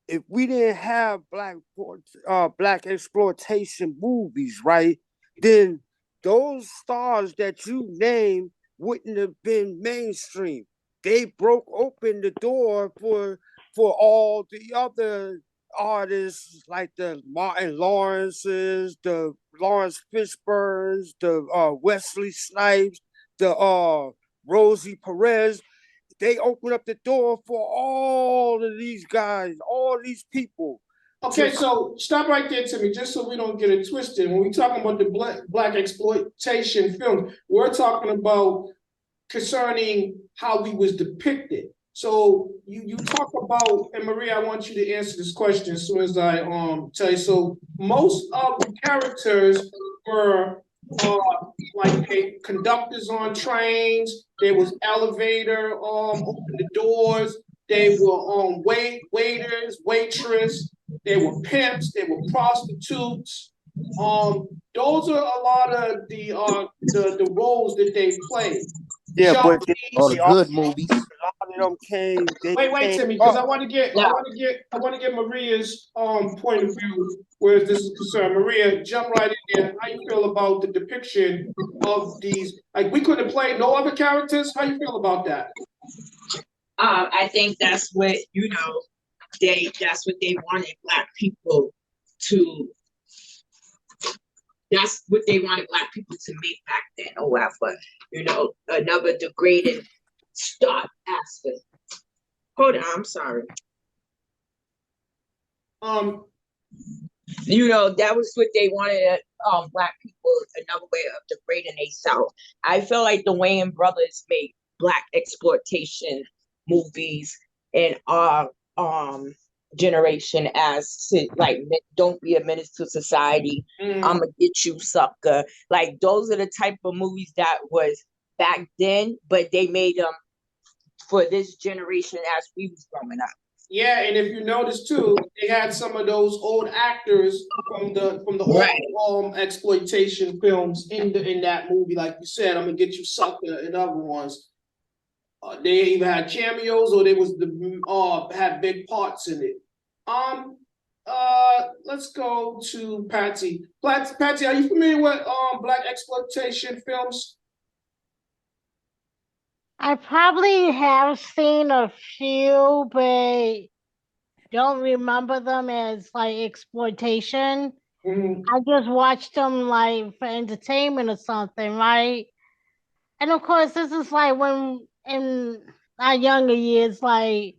if we didn't have black exploitation movies, right, then those stars that you named wouldn't have been mainstream. They broke open the door for all the other artists like the Martin Lawrences, the Lawrence Fishburnes, the Wesley Snipes, the Rosie Perez. They opened up the door for all of these guys, all these people. Okay, so stop right there, Timmy, just so we don't get it twisted. When we talking about the black exploitation film, we're talking about concerning how we was depicted. So you talk about, and Maria, I want you to answer this question as soon as I tell you. So most of the characters were like conductors on trains. There was elevator open the doors. They were waiters, waitress. They were pimps. They were prostitutes. Those are a lot of the roles that they played. Yeah, but all the good movies. a lot of them came. Wait, Timmy, because I want to get Maria's point of view where this is concerned. Maria, jump right in there. How you feel about the depiction of these? Like we couldn't play no other characters. How you feel about that? I think that's what that's what they wanted Black people to. That's what they wanted Black people to make back then, or whatever. Another degraded start aspect. Hold on, I'm sorry. That was what they wanted. Black people, another way of degrading themselves. I feel like the Wayans brothers made Black exploitation movies in our generation as like, don't be a menace to society. I'ma get you, sucker. Like those are the type of movies that was back then, but they made them for this generation as we was growing up. Yeah, and if you notice too, they had some of those old actors from the old exploitation films in that movie. Like you said, I'm gonna get you, sucker, and other ones. They either had cameos or they was had big parts in it. Let's go to Patsy. Patsy, are you familiar with black exploitation films? I probably have seen a few, but don't remember them as like exploitation. Mhm. I just watched them like for entertainment or something, right? And of course, this is like when in our younger years, like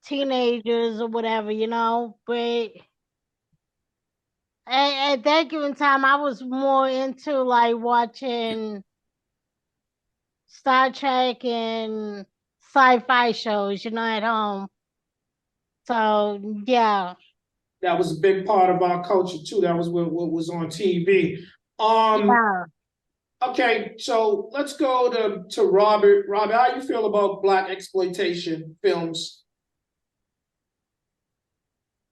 teenagers or whatever, you know. But at that given time, I was more into like watching Star Trek and sci-fi shows, you know, at home. So yeah. That was a big part of our culture too. That was what was on TV. Um, Yeah. okay, so let's go to Robert. Robert, how you feel about black exploitation films?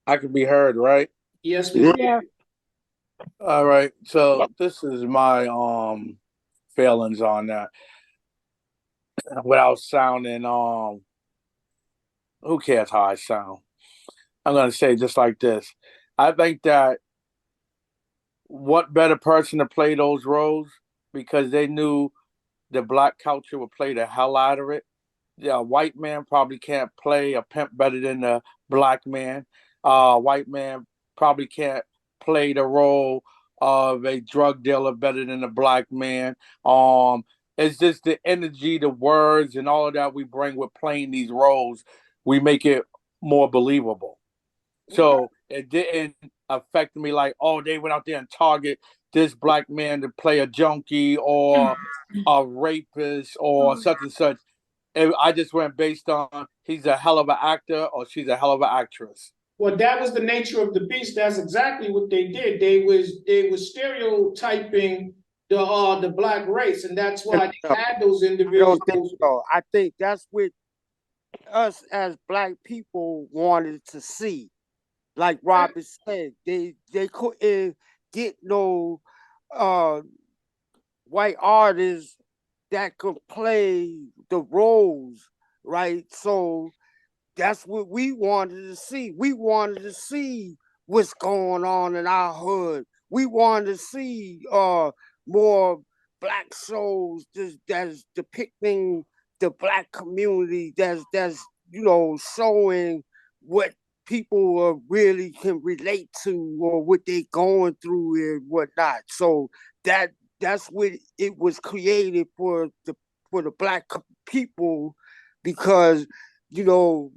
I can be heard, right? Yes, we Yeah. can. All right. So this is my feelings on that. Without sounding who cares how I sound? I'm gonna say just like this. I think that what better person to play those roles because they knew the black culture would play the hell out of it. Yeah, a white man probably can't play a pimp better than a black man. White man probably can't play the role of a drug dealer better than a black man. It's just the energy, the words, and all of that we bring with playing these roles. We make it more believable. So it didn't affect me like, oh, they went out there and target this black man to play a junkie or a rapist or such and such. And I just went based on he's a hell of an actor or she's a hell of an actress. Well, that was the nature of the beast. That's exactly what they did. They was stereotyping the black race, and that's why they had those I individuals. don't think so. I think that's what us as black people wanted to see. Like Robert said, they couldn't get no uh white artists that could play the roles, right? So that's what we wanted to see. We wanted to see what's going on in our hood. We wanted to see more black shows that's depicting the black community, that's showing what people really can relate to or what they going through and whatnot. So that that's what it was created for the black people because you know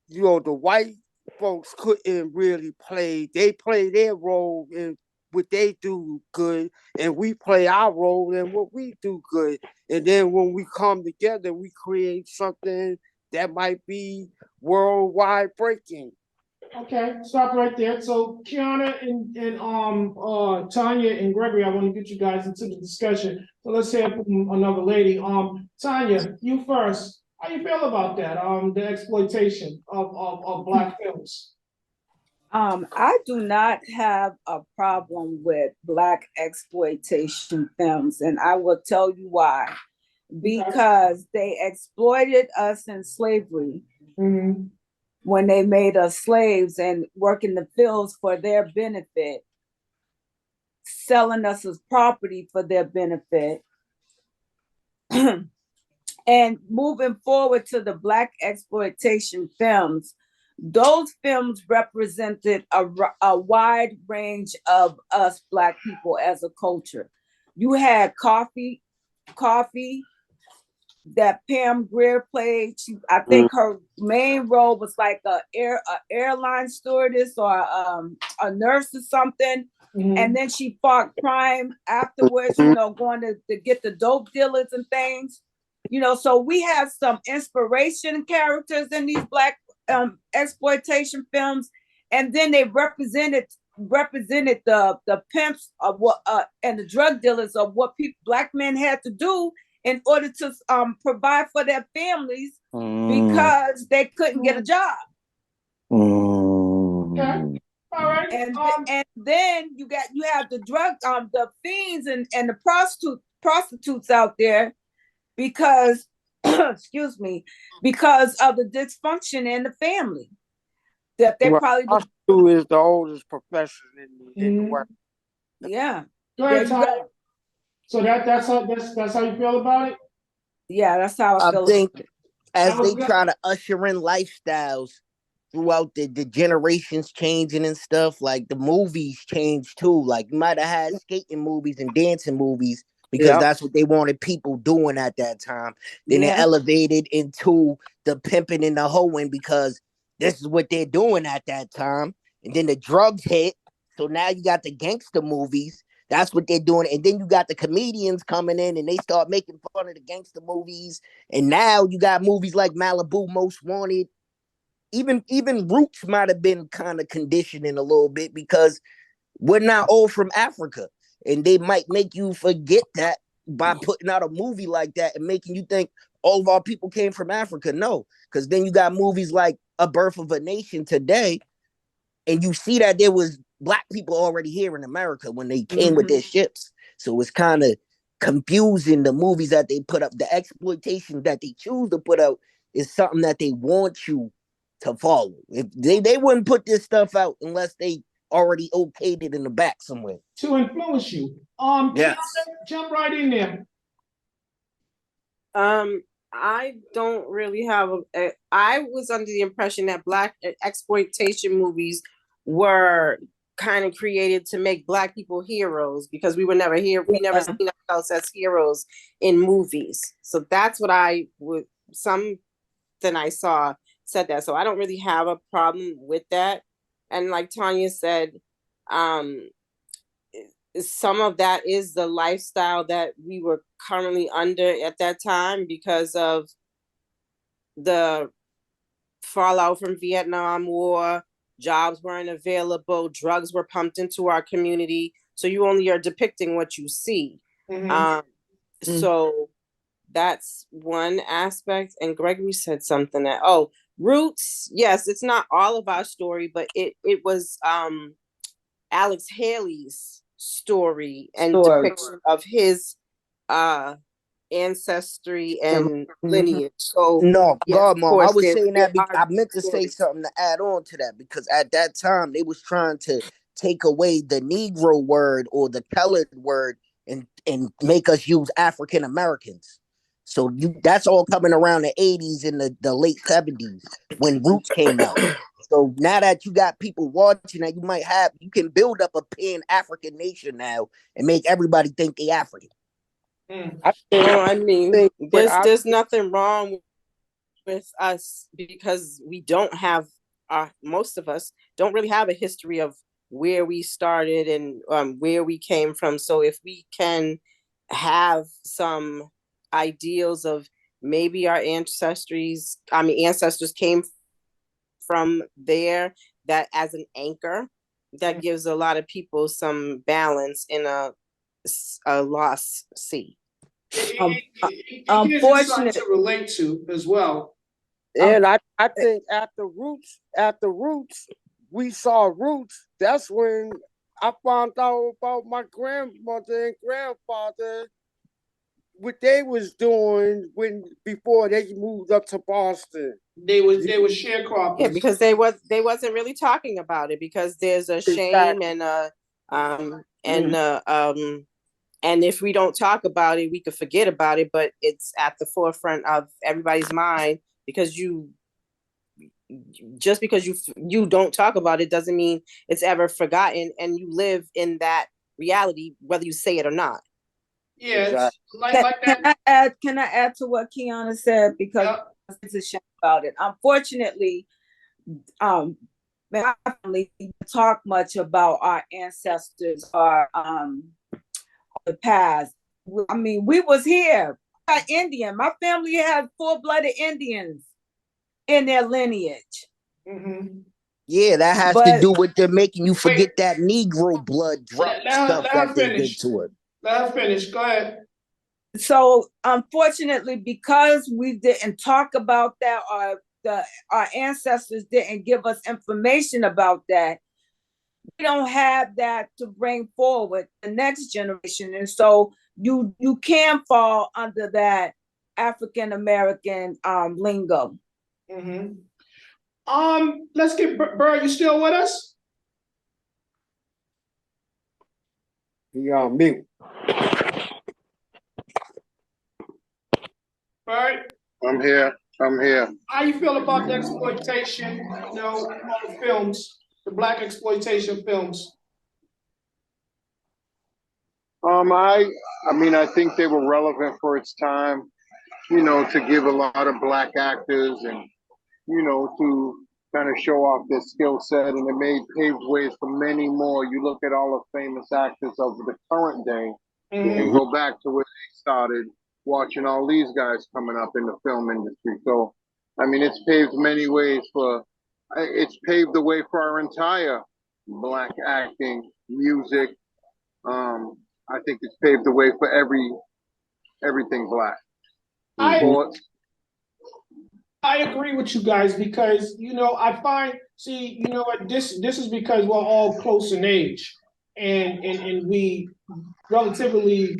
the white folks couldn't really play. They play their role in what they do good, and we play our role in what we do good. And then when we come together, we create something that might be worldwide breaking. Okay, stop right there. So Kiana and Tanya and Gregory, I want to get you guys into the discussion. So let's hear from another lady. Tanya, you first. How you feel about that? The exploitation of black films. I do not have a problem with black exploitation films, and I will tell you why. Because they exploited us in slavery when they made us slaves and work in the fields for their benefit, selling us as property for their benefit. And moving forward to the black exploitation films, those films represented a wide range of us black people as a culture. You had Coffee, that Pam Grier played. I think her main role was like a airline stewardess or a nurse or something. And then she fought crime afterwards, going to get the dope dealers and things. So we have some inspiration characters in these black exploitation films, and then they represented the pimps of what and the drug dealers of what black men had to do in order to provide for their families because they couldn't get a job. Okay. All right. And then you have the fiends and the prostitutes out there because excuse me, because of the dysfunction in the family. That they probably Prostitute is the oldest profession in the world. Yeah. Go ahead, Ty. So that's how you feel about it? Yeah, that's how I feel. I think as That was they good. try to usher in lifestyles throughout the generations changing and stuff, like the movies changed too. Like you might have had skating movies and dancing movies because Yep. that's what they wanted people doing at that time. Then it Yeah. elevated into the pimping and the hoeing because this is what they're doing at that time. And then the drugs hit. So now you got the gangster movies. That's what they're doing. And then you got the comedians coming in and they start making fun of the gangster movies. And now you got movies like Malibu Most Wanted. Even Roots might have been kind of conditioning a little bit because we're not all from Africa. And they might make you forget that by putting out a movie like that and making you think all of our people came from Africa. No, because then you got movies like A Birth of a Nation today, and you see that there was black people already here in America when they came with their ships. So it's kind of confusing the movies that they put up. The exploitation that they choose to put out is something that they want you to follow. If they wouldn't put this stuff out unless they already okayed it in the back somewhere. To influence you. Yes. Jump right in there. I don't really have I was under the impression that black exploitation movies were kind of created to make black people heroes because we were never here. We never seen ourselves as heroes in movies. So that's what I would something I saw said that. So I don't really have a problem with that. And like Tanya said, some of that is the lifestyle that we were currently under at that time because of the fallout from Vietnam War. Jobs weren't available, drugs were pumped into our community. So you only are depicting what you see. So that's one aspect. And Gregory said something that Roots, yes, it's not all of our story, but it was Alex Haley's story and depiction of his ancestry and lineage. So no, yes, God, of mom, I course, was saying there that are I meant to say stories. something to add on to that because at that time they was trying to take away the Negro word or the colored word and make us use African Americans. So that's all coming around the 80s and the late 70s when Roots came out. So now that you got people watching that, you can build up a pan African nation now and make everybody think they African. I mean, but there's nothing wrong with us because we don't have most of us don't really have a history of where we started and where we came from. So if we can have some ideals of maybe our ancestors came from there, that as an anchor, that gives a lot of people some balance in a lost sea. It gives you something to relate to as well. And I think after Roots, we saw Roots. That's when I found out about my grandmother and grandfather, what they was doing before they moved up to Boston. They were sharecroppers. Yeah, because they wasn't really talking about it because there's a shame and and if we don't talk about it, we could forget about it, but it's at the forefront of everybody's mind because just because you don't talk about it doesn't mean it's ever forgotten, and you live in that reality whether you say it or not. Yeah, exactly. Can I add to what Kiana said because it's a shame about it. Unfortunately, my family talk much about our ancestors or the past. I mean, we was here. We got Indian. My family has full-blooded Indians in their lineage. Yeah, that has to do with them making you forget that Negro blood drop stuff that they did to it. Let her finish. Go ahead. So unfortunately, because we didn't talk about that, or our ancestors didn't give us information about that, we don't have that to bring forward the next generation. And so you can fall under that African American lingo. Let's get Burr. You still with us? He on mute. Burr. I'm here. I'm here. How you feel about the exploitation, films, the black exploitation films? I mean, I think they were relevant for its time. To give a lot of black actors and to kind of show off their skill set, and it made paved ways for many more. You look at all the famous actors of the current day, and go back to where they started, watching all these guys coming up in the film industry. So, I mean, it's paved the way for our entire black acting, music. I think it's paved the way for everything black. Sports. I agree with you guys because I find this is because we're all close in age and we relatively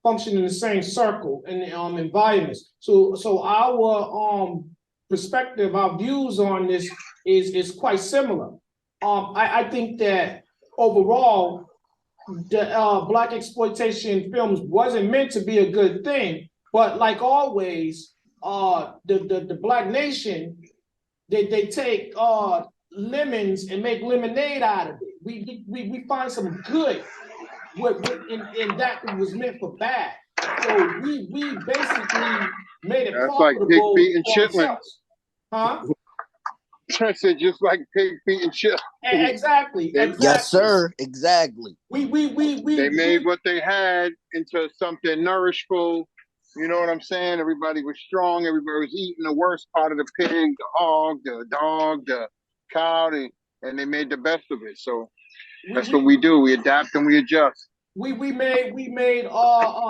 function in the same circle and environments. So our perspective, our views on this is quite similar. I think that overall the black exploitation films wasn't meant to be a good thing, but like always, the black nation they take lemons and make lemonade out of it. We find some good in that was meant for bad. So we basically made it That's like pig profitable feet and for chitlins. ourselves. Huh? I said just like pig feet and chitlins. Exactly. Yes, sir. Exactly. They made what they had into something nourishful. You know what I'm saying? Everybody was strong. Everybody was eating the worst part of the pig, the hog, the dog, the cow, and they made the best of it. So that's what we do. We adapt and we adjust. We made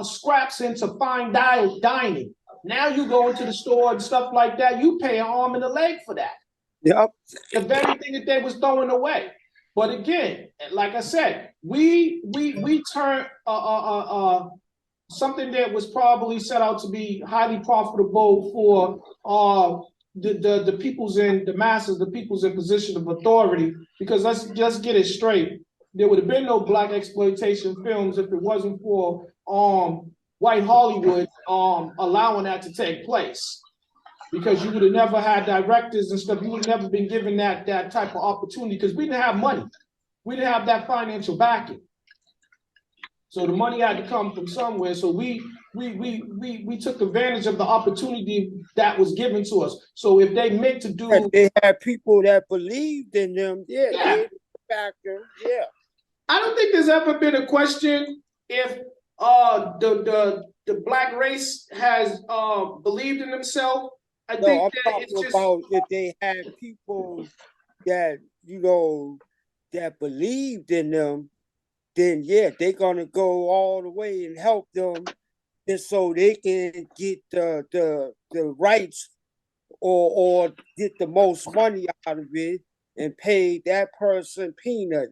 scraps into fine dining. Now you go into the store and stuff like that, you pay an arm and a leg for that. Yep. The very thing that they was throwing away. But again, like I said, we turned something that was probably set out to be highly profitable for the peoples in the masses, the peoples in position of authority. Because let's just get it straight. There would have been no black exploitation films if it wasn't for white Hollywood allowing that to take place. Because you would have never had directors and stuff. You would have never been given that type of opportunity because we didn't have money. We didn't have that financial backing. So the money had to come from somewhere. So we took advantage of the opportunity that was given to us. So if they meant to do, they had people that believed in them. They backed them. Yeah. I don't think there's ever been a question if the black race has believed in themselves. I'm talking about if they had people that that believed in them, then they're gonna go all the way and help them, and so they can get the rights or get the most money out of it and pay that person peanuts.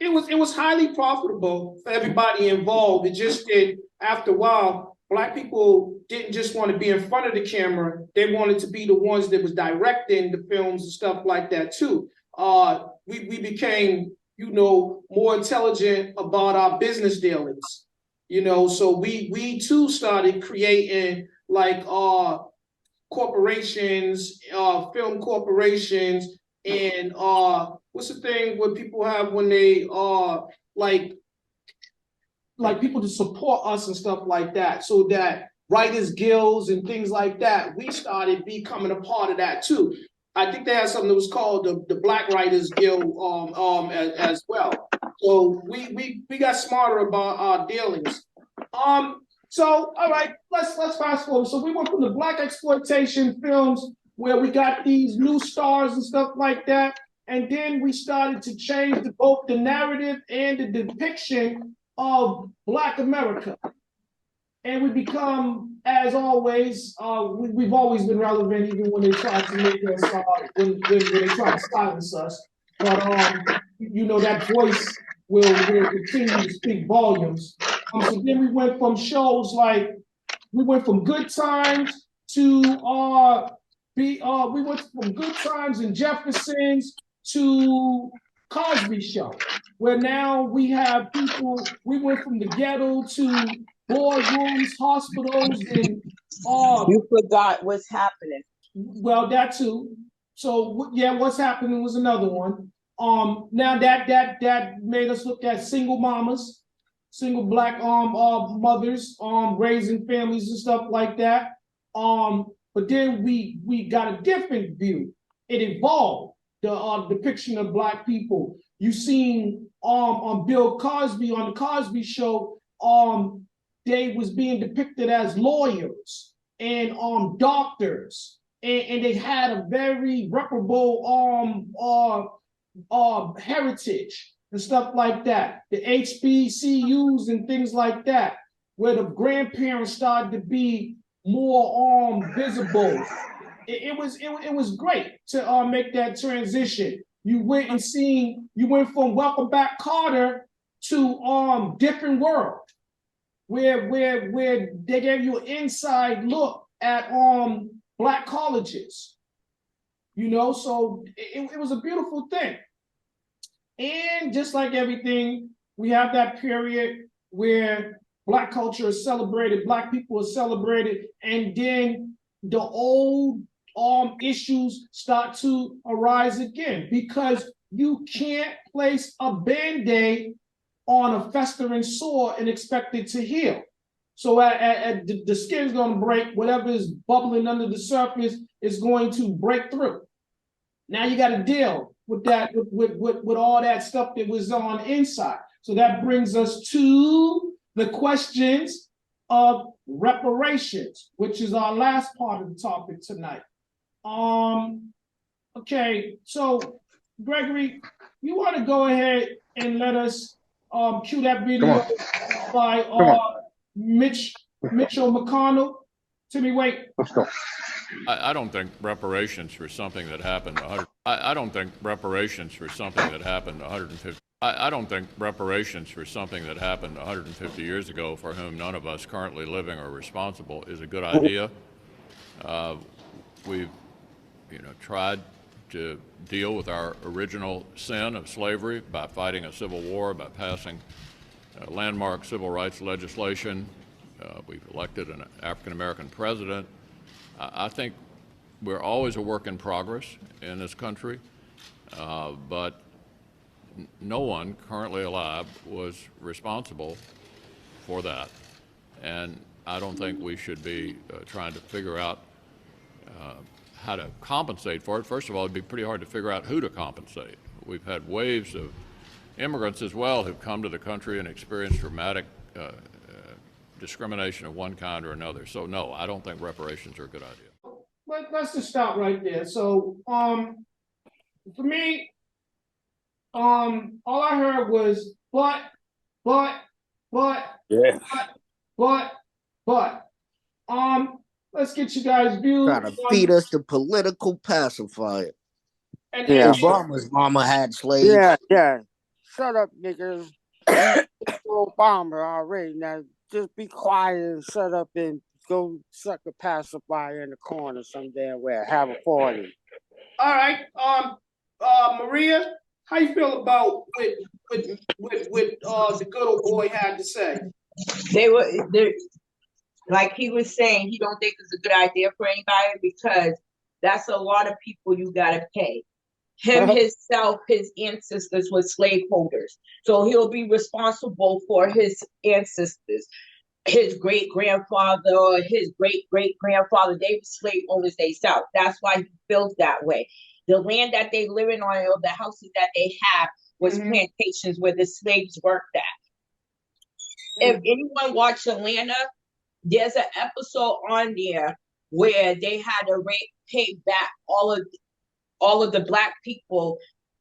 It was highly profitable for everybody involved. It just that after a while, black people didn't just want to be in front of the camera. They wanted to be the ones that was directing the films and stuff like that too. We became, more intelligent about our business dealings. So we too started creating like corporations, film corporations, and what's the thing what people have when they like people to support us and stuff like that, so that writers guilds and things like that, we started becoming a part of that too. I think they had something that was called the Black Writers Guild as well. So we got smarter about our dealings. So all right, let's fast forward. So we went from the black exploitation films where we got these new stars and stuff like that, and then we started to change both the narrative and the depiction of Black America. And we become, as always, we've always been relevant, even when they try to make us, when they try to silence us. But that voice will continue to speak volumes. So then we went from shows like, we went from Good Times to we went from Good Times and Jeffersons to Cosby Show, where now we have people, we went from the ghetto to boardrooms, hospitals, and You forgot what's happening. Well, that too. So yeah, what's happening was another one. Now that made us look at single mamas, single black mothers raising families and stuff like that. But then we got a different view. It evolved the depiction of black people. You seen on Bill Cosby on the Cosby Show, they was being depicted as lawyers and doctors, and they had a very reputable heritage and stuff like that. The HBCUs and things like that, where the grandparents started to be more visible. It was great to make that transition. You went from Welcome Back Carter to Different World, where they gave you an inside look at black colleges. So it was a beautiful thing. And just like everything, we have that period where black culture is celebrated, black people are celebrated, and then the old issues start to arise again, because you can't place a Band-Aid on a festering sore and expect it to heal. So the skin's going to break. Whatever is bubbling under the surface is going to break through. Now you got to deal with that, with all that stuff that was on inside. So that brings us to the questions of reparations, which is our last part of the topic tonight. Okay, so Gregory, you want to go ahead and let us cue that video by Mitchell McConnell? Timmy, wait. Let's go. I don't think reparations for something that happened 100. I don't think reparations for something that happened 150. I don't think reparations for something that happened 150 years ago, for whom none of us currently living are responsible, is a good idea. We've, tried to deal with our original sin of slavery by fighting a civil war, by passing landmark civil rights legislation. We've elected an African-American president. I think we're always a work in progress in this country, but no one currently alive was responsible for that. And I don't think we should be trying to figure out how to compensate for it. First of all, it'd be pretty hard to figure out who to compensate. We've had waves of immigrants as well who've come to the country and experienced dramatic discrimination of one kind or another. So no, I don't think reparations are a good idea. Let's just stop right there. So for me, all I heard was but, Yeah. but. Let's get you guys' views. Trying to feed us the political pacifier. Yeah. Obama's mama had slaves. Yeah. Shut up, niggas. Obama already. Now just be quiet and shut up and go suck a pacifier in the corner some damn where. Have a party. All right. Maria, how you feel about what the good old boy had to say? They like he was saying, he don't think it's a good idea for anybody because that's a lot of people you gotta pay. Him, himself, his ancestors were slaveholders. So he'll be responsible for his ancestors. His great-grandfather or his great-great-grandfather, they were slave owners themselves. That's why he feels that way. The land that they living on or the houses that they have was plantations where the slaves worked at. If anyone watched Atlanta, there's an episode on there where they had to pay back all of the black people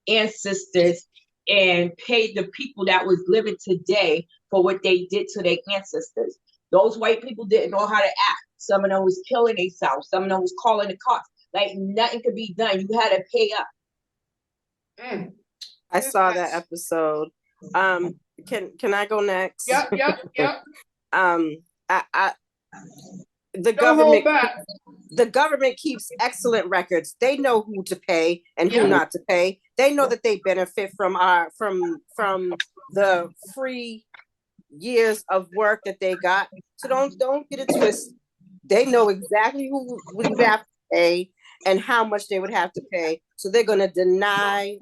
ancestors and pay the people that was living today for what they did to their ancestors. Those white people didn't know how to act. Some of them was killing themselves. Some of them was calling the cops. Like nothing could be done. You had to pay up. I saw that episode. Can I go next? Yep. The government keeps excellent records. They know who to pay and who not to pay. They know that they benefit from the free years of work that they got. So don't get it twisted. They know exactly who would have to pay and how much they would have to pay. So they're going to deny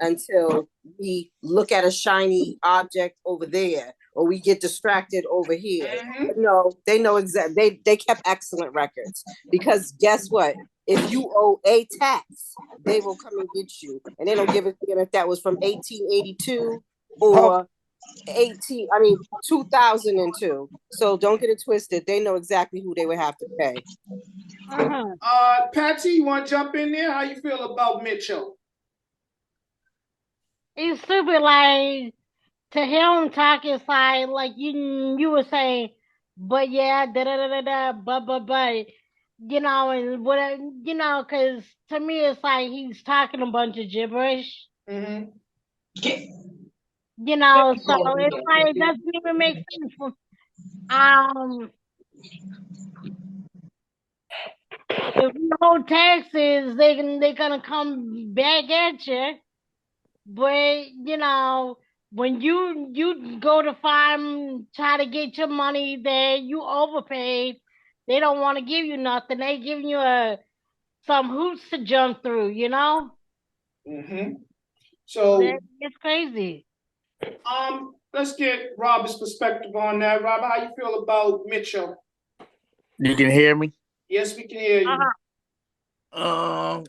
until we look at a shiny object over there or we get distracted over here. No, they know exactly. They kept excellent records because guess what? If you owe a tax, they will come and get you, and they don't give a damn if that was from 1882 or 2002. So don't get it twisted. They know exactly who they would have to pay. Patsy, you want to jump in there? How you feel about Mitchell? He's stupid. Like, to hear him talk, it's like you were saying, but yeah, da da da da da, but, and what, because to me it's like he's talking a bunch of gibberish. So it's like it doesn't even make sense. If you hold taxes, they're gonna come back at you. But when you go to farm, try to get your money there, you overpaid. They don't want to give you nothing. They giving you some hoops to jump through. So it's crazy. Let's get Robert's perspective on that. Robert, how you feel about Mitchell? You can hear me? Yes, we can hear you. I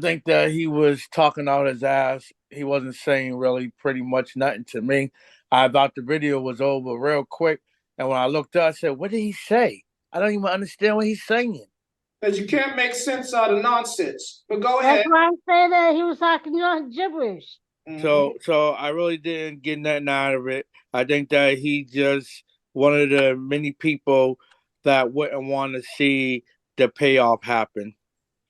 think that he was talking out his ass. He wasn't saying really pretty much nothing to me. I thought the video was over real quick. And when I looked up, I said, what did he say? I don't even understand what he's saying. Because you can't make sense out of nonsense. But go That's ahead. why I'm saying that he was talking gibberish. So I really didn't get nothing out of it. I think that he just one of the many people that wouldn't want to see the payoff happen.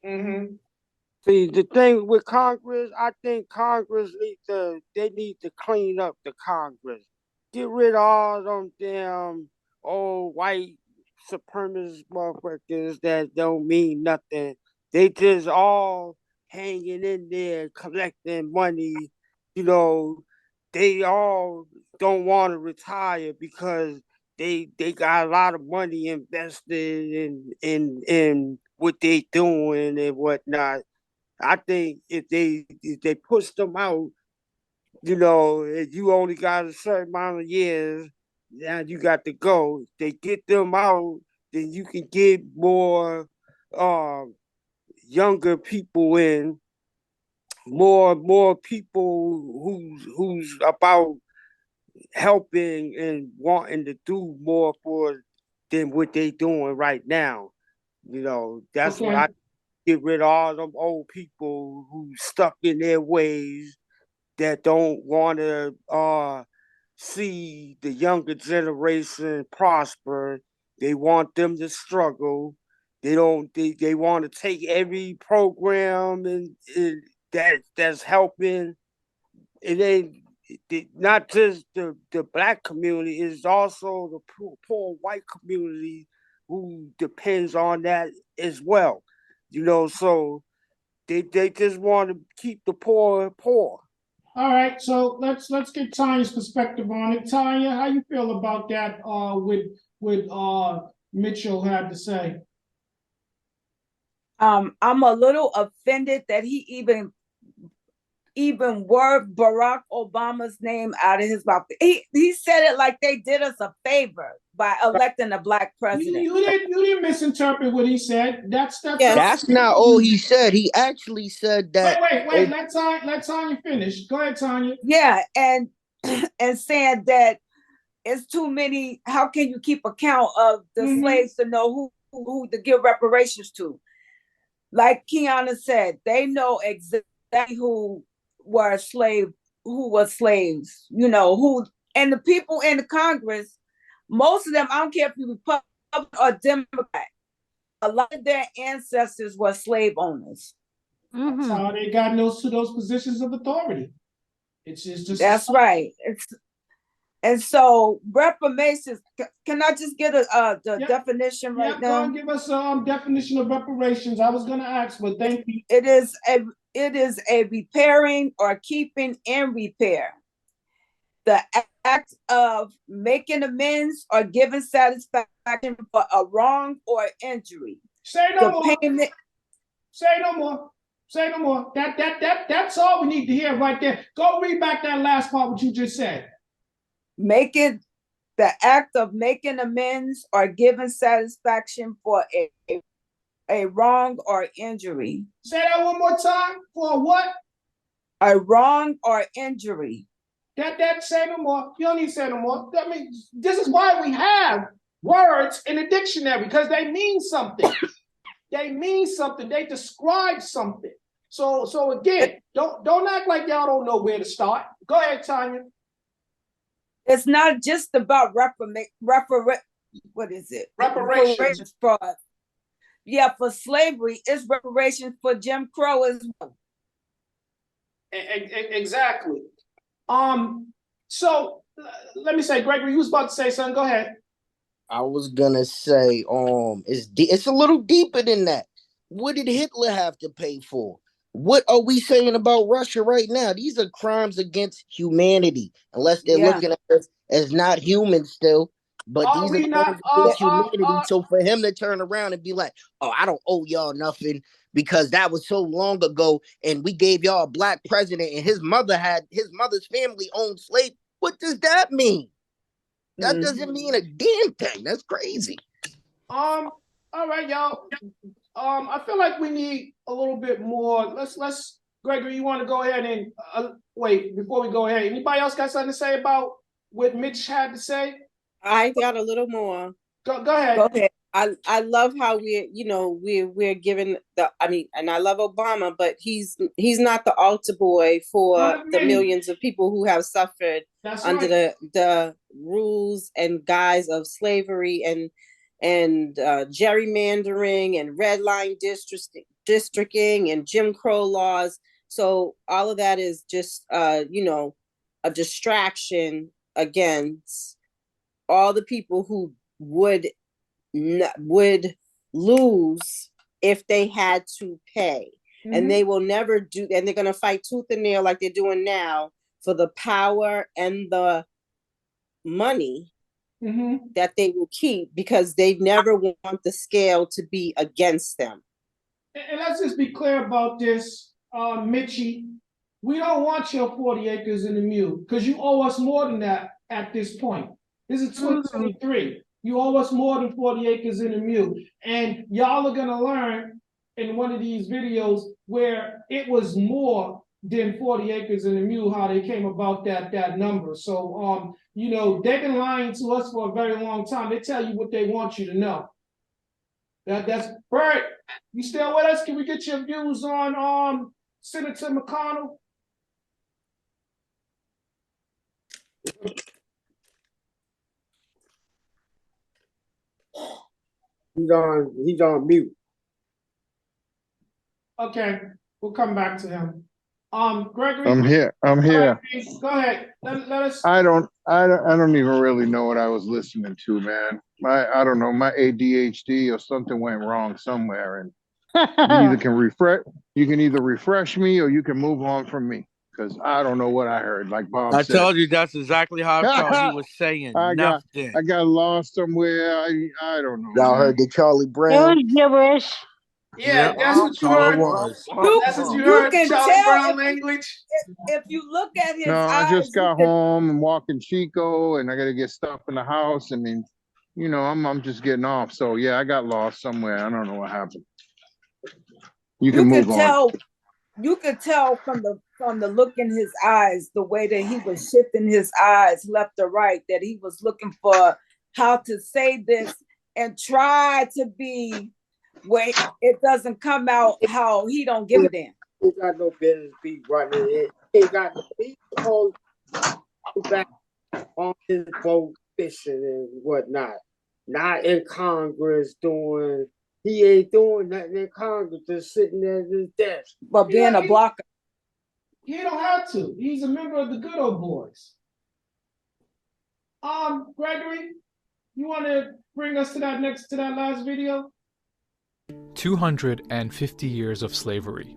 See, the thing with Congress, I think Congress need to clean up the Congress. Get rid of all them damn old white supremacist motherfuckers that don't mean nothing. They just all hanging in there collecting money. They all don't want to retire because they got a lot of money invested in what they doing and whatnot. I think if they push them out, if you only got a certain amount of years, now you got to go. If they get them out, then you can get more younger people in, more people who's about helping and wanting to do more for than what they doing right now. That's what I get rid of all them old people who stuck in their ways that don't want to see the younger generation prosper. They want them to struggle. They don't. They want to take every program and that's helping. It ain't not just the black community. It's also the poor white community who depends on that as well. So they just want to keep the poor poor. All right, so let's get Tanya's perspective on it. Tanya, how you feel about that? With Mitchell had to say. I'm a little offended that he even word Barack Obama's name out of his mouth. He said it like they did us a favor by electing a black president. You didn't misinterpret what he said. That's That's not all he said. He actually said that. Wait. Let Tanya finish. Go ahead, Tanya. Yeah, and saying that it's too many. How can you keep account of the slaves to know who to give reparations to? Like Kiana said, they know exactly who was slaves, who, and the people in the Congress, most of them, I don't care if you Republican or Democrat, a lot of their ancestors were slave owners. That's how they got to those positions of authority. It's just that's right. And so reparations. Can I just get the definition right now? Go and give us a definition of reparations. I was going to ask, but thank you. It is a repairing or keeping in repair. The act of making amends or giving satisfaction for a wrong or injury. Say no more. Payment. Say no more. Say no more. That's all we need to hear right there. Go read back that last part what you just said. The act of making amends or giving satisfaction for a wrong or injury. Say that one more time. For what? A wrong or injury. That say no more. You don't need to say no more. I mean, this is why we have words in the dictionary, because they mean something. They mean something. They describe something. So again, don't act like y'all don't know where to start. Go ahead, Tanya. It's not just about what is it? Reparations. For slavery. It's reparations for Jim Crow as well. Exactly. So let me say, Gregory, you was about to say something. Go ahead. I was gonna say, it's a little deeper than that. What did Hitler have to pay for? What are we saying about Russia right now? These are crimes against humanity, unless they're looking at us as not human still. But these are crimes against humanity. So for him to turn around and be like, "Oh, I don't owe y'all nothing because that was so long ago, and we gave y'all a black president, and his mother's family owned slaves." What does that mean? That doesn't mean a damn thing. That's crazy. All right, y'all. I feel like we need a little bit more. Let's Gregory, you want to go ahead and wait before we go ahead. Anybody else got something to say about what Mitch had to say? I got a little more. Go ahead. Go ahead. I love how we're given and I love Obama, but he's not the altar boy for the millions of people who have suffered under the rules and guise of slavery and gerrymandering and red line districting and Jim Crow laws. So all of that is just a distraction against all the people who would lose if they had to pay. And they will never do, and they're going to fight tooth and nail like they're doing now for the power and the money that they will keep, because they never want the scale to be against them. And let's just be clear about this, Mitchie. We don't want your 40 acres and a mule, because you owe us more than that at this point. This is 2023. You owe us more than 40 acres and a mule. And y'all are going to learn in one of these videos where it was more than 40 acres and a mule, how they came about that number. So, they've been lying to us for a very long time. They tell you what they want you to know. That's Bert. You still with us? Can we get your views on Senator McConnell? He's on mute. Okay, we'll come back to him. Gregory. I'm here. Go ahead. Let us. I don't even really know what I was listening to, man. I don't know. My ADHD or something went wrong somewhere, and you can either refresh me or you can move on from me, because I don't know what I heard. Like Bob said, I told you that's exactly how I felt. He was saying nothing. I got lost somewhere. I don't know. Y'all heard the Charlie Brown? It was gibberish. Yeah, that's what you heard. That's what you heard. Charlie Brown language. If you look at his eyes. I just got can... home and walking Chico, and I got to get stuff in the house. I mean, I'm just getting off. So yeah, I got lost somewhere. I don't know what happened. You can move on. You could tell from the look in his eyes, the way that he was shifting his eyes left to right, that he was looking for how to say this and try to be where it doesn't come out how he don't give a damn. He got no business be running it. He got he goes back on his boat fishing and whatnot. Not in Congress doing. He ain't doing nothing in Congress, just sitting there at his desk. But being a blocker. He don't have to. He's a member of the good old boys. Gregory, you want to bring us to that last video? 250 years of slavery,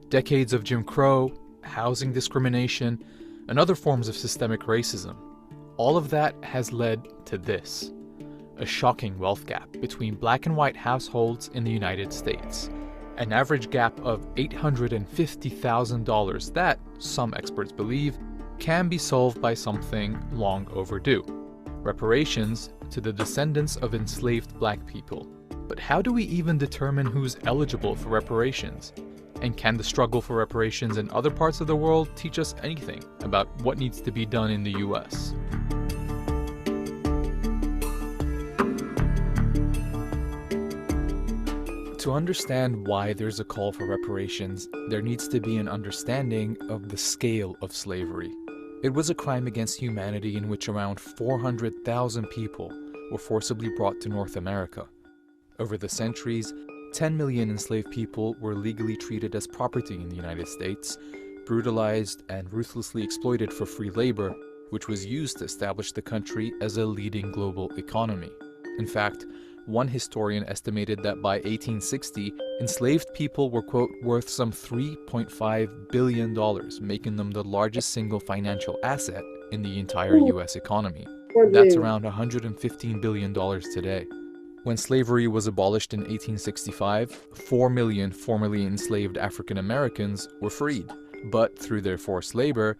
decades of Jim Crow, housing discrimination, and other forms of systemic racism. All of that has led to this: a shocking wealth gap between black and white households in the United States. An average gap of $850,000 that, some experts believe, can be solved by something long overdue: reparations to the descendants of enslaved black people. But how do we even determine who's eligible for reparations? And can the struggle for reparations in other parts of the world teach us anything about what needs to be done in the US? To understand why there's a call for reparations, there needs to be an understanding of the scale of slavery. It was a crime against humanity in which around 400,000 people were forcibly brought to North America. Over the centuries, 10 million enslaved people were legally treated as property in the United States, brutalized and ruthlessly exploited for free labor, which was used to establish the country as a leading global economy. In fact, one historian estimated that by 1860, enslaved people were, quote, worth some $3.5 billion, making them the largest single financial asset in the entire US economy. That's around $115 billion today. When slavery was abolished in 1865, 4 million formerly enslaved African Americans were freed. But through their forced labor,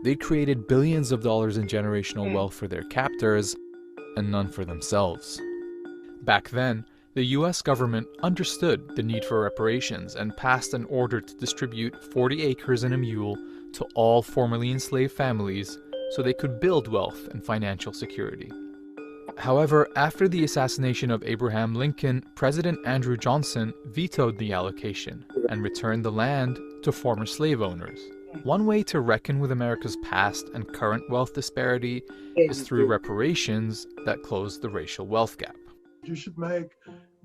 they created billions of dollars in generational wealth for their captors and none for themselves. Back then, the US government understood the need for reparations and passed an order to distribute 40 acres and a mule to all formerly enslaved families so they could build wealth and financial security. However, after the assassination of Abraham Lincoln, President Andrew Johnson vetoed the allocation and returned the land to former slave owners. One way to reckon with America's past and current wealth disparity is through reparations that close the racial wealth gap. You should make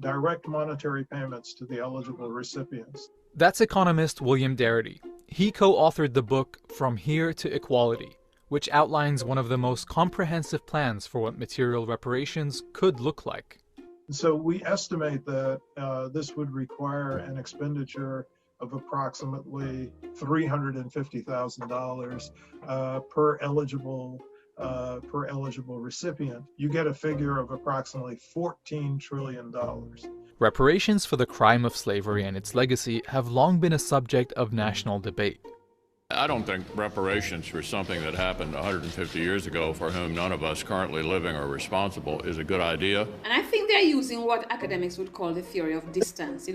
direct monetary payments to the eligible recipients. That's economist William Darity. He co-authored the book From Here to Equality, which outlines one of the most comprehensive plans for what material reparations could look like. So we estimate that this would require an expenditure of approximately $350,000 per eligible recipient. You get a figure of approximately $14 trillion. Reparations for the crime of slavery and its legacy have long been a subject of national debate. I don't think reparations for something that happened 150 years ago for whom none of us currently living are responsible is a good idea. And I think they're using what academics would call the theory of distance,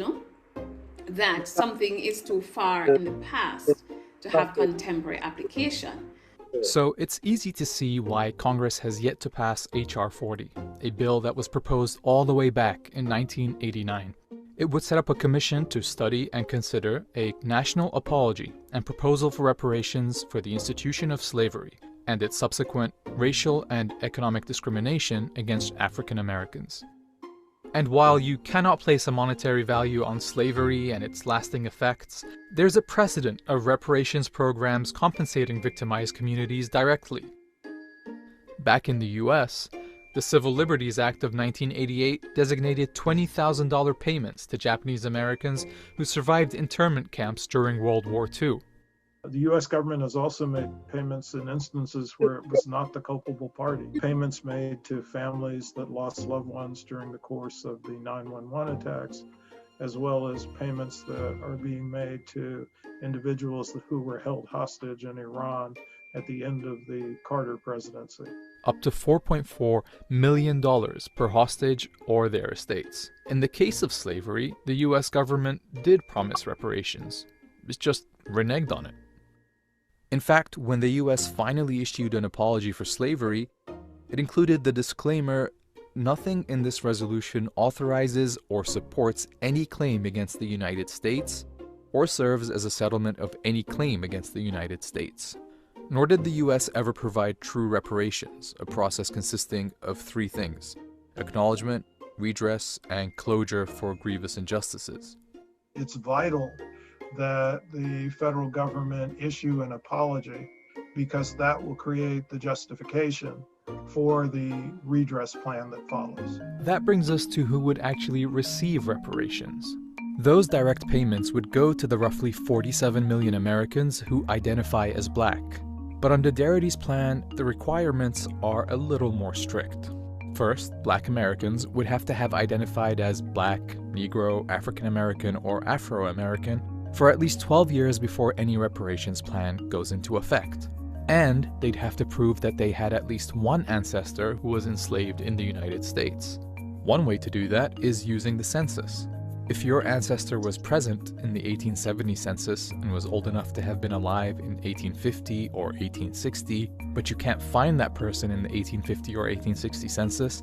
that something is too far in the past to have contemporary application. So it's easy to see why Congress has yet to pass H.R. 40, a bill that was proposed all the way back in 1989. It would set up a commission to study and consider a national apology and proposal for reparations for the institution of slavery and its subsequent racial and economic discrimination against African Americans. And while you cannot place a monetary value on slavery and its lasting effects, there's a precedent of reparations programs compensating victimized communities directly. Back in the US, the Civil Liberties Act of 1988 designated $20,000 payments to Japanese Americans who survived internment camps during World War II. The U.S. government has also made payments in instances where it was not the culpable party. Payments made to families that lost loved ones during the course of the 9/11 attacks, as well as payments that are being made to individuals who were held hostage in Iran at the end of the Carter presidency. Up to $4.4 million per hostage or their estates. In the case of slavery, the US government did promise reparations. It's just reneged on it. In fact, when the US finally issued an apology for slavery, it included the disclaimer, "Nothing in this resolution authorizes or supports any claim against the United States or serves as a settlement of any claim against the United States." Nor did the US ever provide true reparations, a process consisting of three things: acknowledgement, redress, and closure for grievous injustices. It's vital that the federal government issue an apology because that will create the justification for the redress plan that follows. That brings us to who would actually receive reparations. Those direct payments would go to the roughly 47 million Americans who identify as Black. But under Darity's plan, the requirements are a little more strict. First, Black Americans would have to have identified as Black, Negro, African American, or Afro American for at least 12 years before any reparations plan goes into effect. And they'd have to prove that they had at least one ancestor who was enslaved in the United States. One way to do that is using the census. If your ancestor was present in the 1870 census and was old enough to have been alive in 1850 or 1860, but you can't find that person in the 1850 or 1860 census,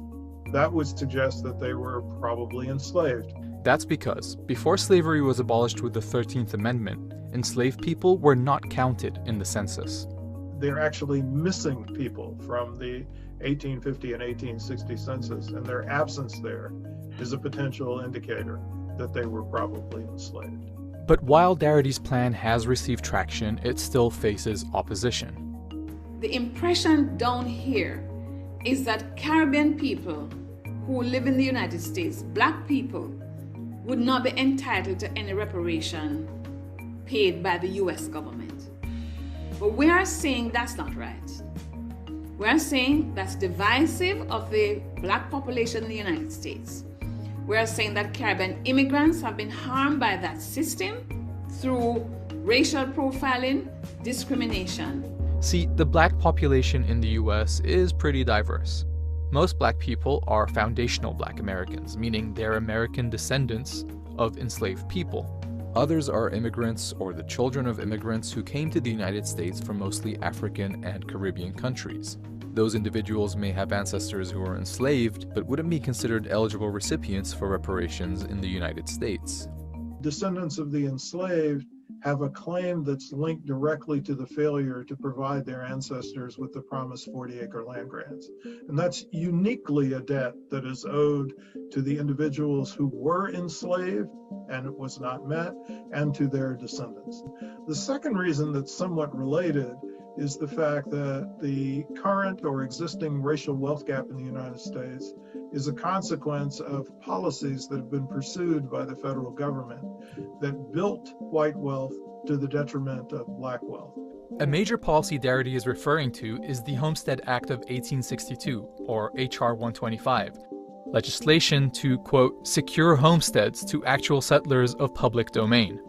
that would suggest that they were probably enslaved. That's because before slavery was abolished with the 13th Amendment, enslaved people were not counted in the census. They're actually missing people from the 1850 and 1860 census, and their absence there is a potential indicator that they were probably enslaved. But while Darity's plan has received traction, it still faces opposition. The impression down here is that Caribbean people who live in the United States, Black people, would not be entitled to any reparation paid by the US government. But we are saying that's not right. We are saying that's divisive of the Black population in the United States. We are saying that Caribbean immigrants have been harmed by that system through racial profiling, discrimination. See, the Black population in the US is pretty diverse. Most Black people are foundational Black Americans, meaning they're American descendants of enslaved people. Others are immigrants or the children of immigrants who came to the United States from mostly African and Caribbean countries. Those individuals may have ancestors who were enslaved, but wouldn't be considered eligible recipients for reparations in the United States. Descendants of the enslaved have a claim that's linked directly to the failure to provide their ancestors with the promised 40-acre land grants. And that's uniquely a debt that is owed to the individuals who were enslaved and it was not met, and to their descendants. The second reason that's somewhat related is the fact that the current or existing racial wealth gap in the United States is a consequence of policies that have been pursued by the federal government that built white wealth to the detriment of Black wealth. A major policy Darity is referring to is the Homestead Act of 1862, or H.R. 125, legislation to, quote, secure homesteads to actual settlers of public domain.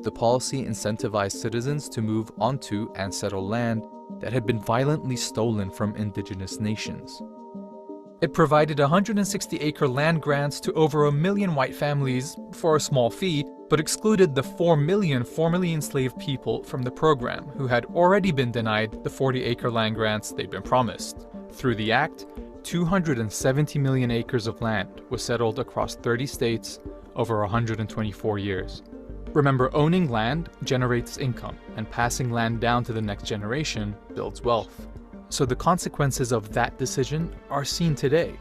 The policy incentivized citizens to move onto and settle land that had been violently stolen from indigenous nations. It provided 160-acre land grants to over 1 million white families for a small fee, but excluded the 4 million formerly enslaved people from the program who had already been denied the 40-acre land grants they'd been promised. Through the act, 270 million acres of land was settled across 30 states over 124 years. Remember, owning land generates income, and passing land down to the next generation builds wealth. So the consequences of that decision are seen today.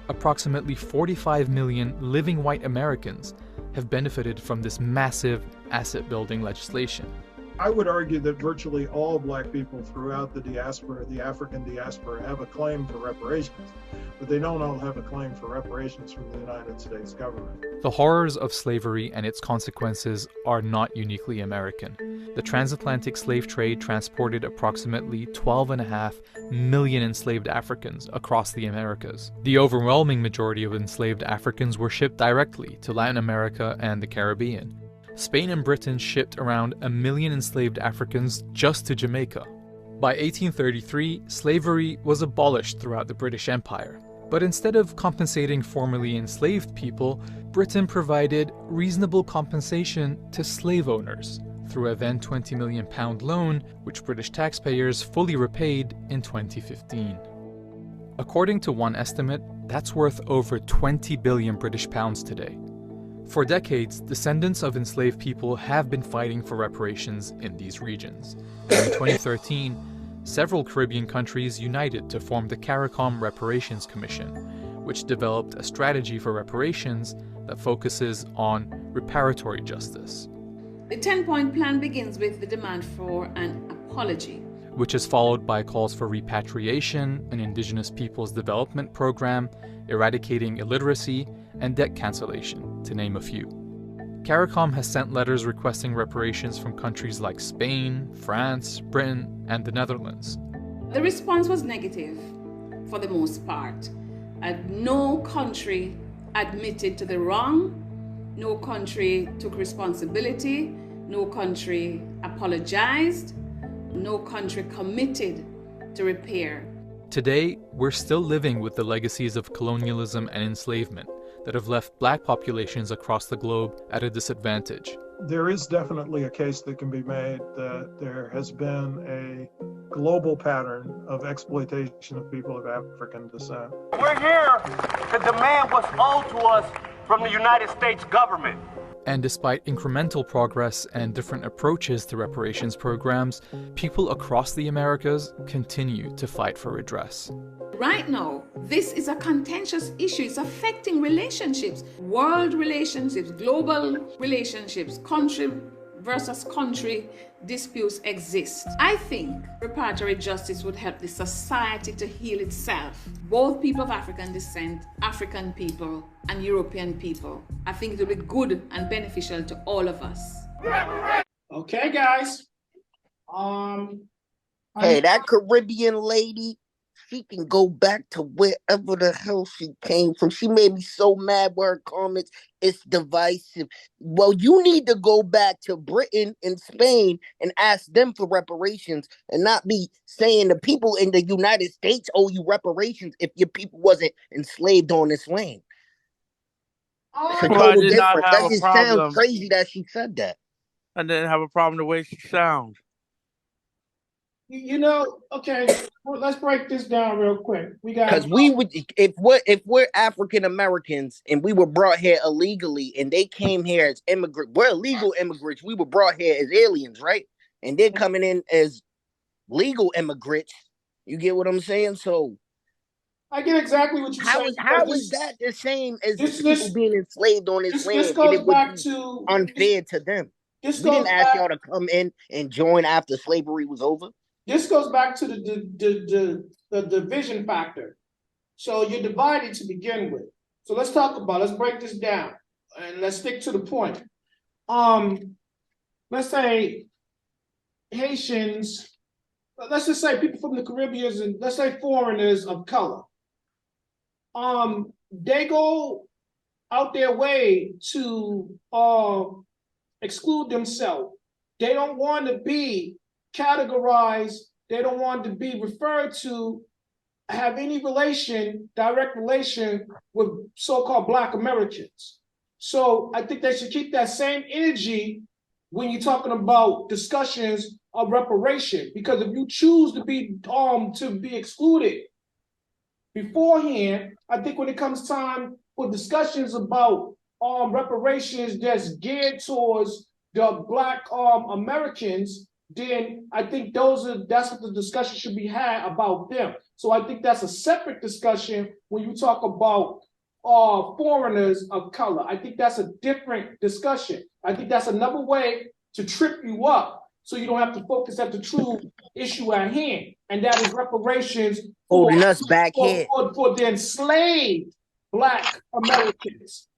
Approximately 45 million living white Americans have benefited from this massive asset-building legislation. I would argue that virtually all Black people throughout the diaspora, the African diaspora, have a claim for reparations, but they don't all have a claim for reparations from the United States government. The horrors of slavery and its consequences are not uniquely American. The transatlantic slave trade transported approximately 12.5 million enslaved Africans across the Americas. The overwhelming majority of enslaved Africans were shipped directly to Latin America and the Caribbean. Spain and Britain shipped around 1 million enslaved Africans just to Jamaica. By 1833, slavery was abolished throughout the British Empire. But instead of compensating formerly enslaved people, Britain provided reasonable compensation to slave owners through a then £20 million loan, which British taxpayers fully repaid in 2015. According to one estimate, that's worth over 20 billion British pounds today. For decades, descendants of enslaved people have been fighting for reparations in these regions. And in 2013, several Caribbean countries united to form the CARICOM Reparations Commission, which developed a strategy for reparations that focuses on reparatory justice. The 10-point plan begins with the demand for an apology, which is followed by calls for repatriation, an Indigenous Peoples Development Program, eradicating illiteracy, and debt cancellation, to name a few. CARICOM has sent letters requesting reparations from countries like Spain, France, Britain, and the Netherlands. The response was negative for the most part. No country admitted to the wrong, no country took responsibility, no country apologized, no country committed to repair. Today, we're still living with the legacies of colonialism and enslavement that have left Black populations across the globe at a disadvantage. There is definitely a case that can be made that there has been a global pattern of exploitation of people of African descent. We're here to demand what's owed to us from the United States government. And despite incremental progress and different approaches to reparations programs, people across the Americas continue to fight for redress. Right now, this is a contentious issue. It's affecting relationships, world relationships, global relationships, country versus country disputes exist. I think reparatory justice would help the society to heal itself. Both people of African descent, African people, and European people. I think it will be good and beneficial to all of us. Okay, guys. Hey, that Caribbean lady, she can go back to wherever the hell she came from. She made me so mad with her comments. It's divisive. Well, you need to go back to Britain and Spain and ask them for reparations and not be saying the people in the United States owe you reparations if your people wasn't enslaved on this land. It's a total difference. That just sounds crazy that she said that. I didn't have a problem the way she sounds. You know, okay, let's break this down real quick. We got because we would if we're African Americans and we were brought here illegally and they came here as immigrants, we're illegal immigrants. We were brought here as aliens, right? And they're coming in as legal immigrants. You get what I'm saying? So I get exactly what you're saying. How is that the same as people being enslaved on this land? This goes and it would back be to unfair to them. We didn't ask y'all to come in and join after slavery was over. This goes back to the division factor. So you're divided to begin with. So let's break this down and let's stick to the point. Let's say Haitians, let's just say people from the Caribbean and let's say foreigners of color. They go out their way to exclude themselves. They don't want to be categorized, they don't want to be referred to, have any direct relation with so-called Black Americans. So I think they should keep that same energy when you're talking about discussions of reparation, because if you choose to be excluded beforehand, I think when it comes time for discussions about reparations that's geared towards the Black Americans, then I think that's what the discussion should be had about them. So I think that's a separate discussion when you talk about foreigners of color. I think that's a different discussion. I think that's another way to trip you up so you don't have to focus at the true issue at hand, and that is reparations holding us back here for the enslaved Black Americans.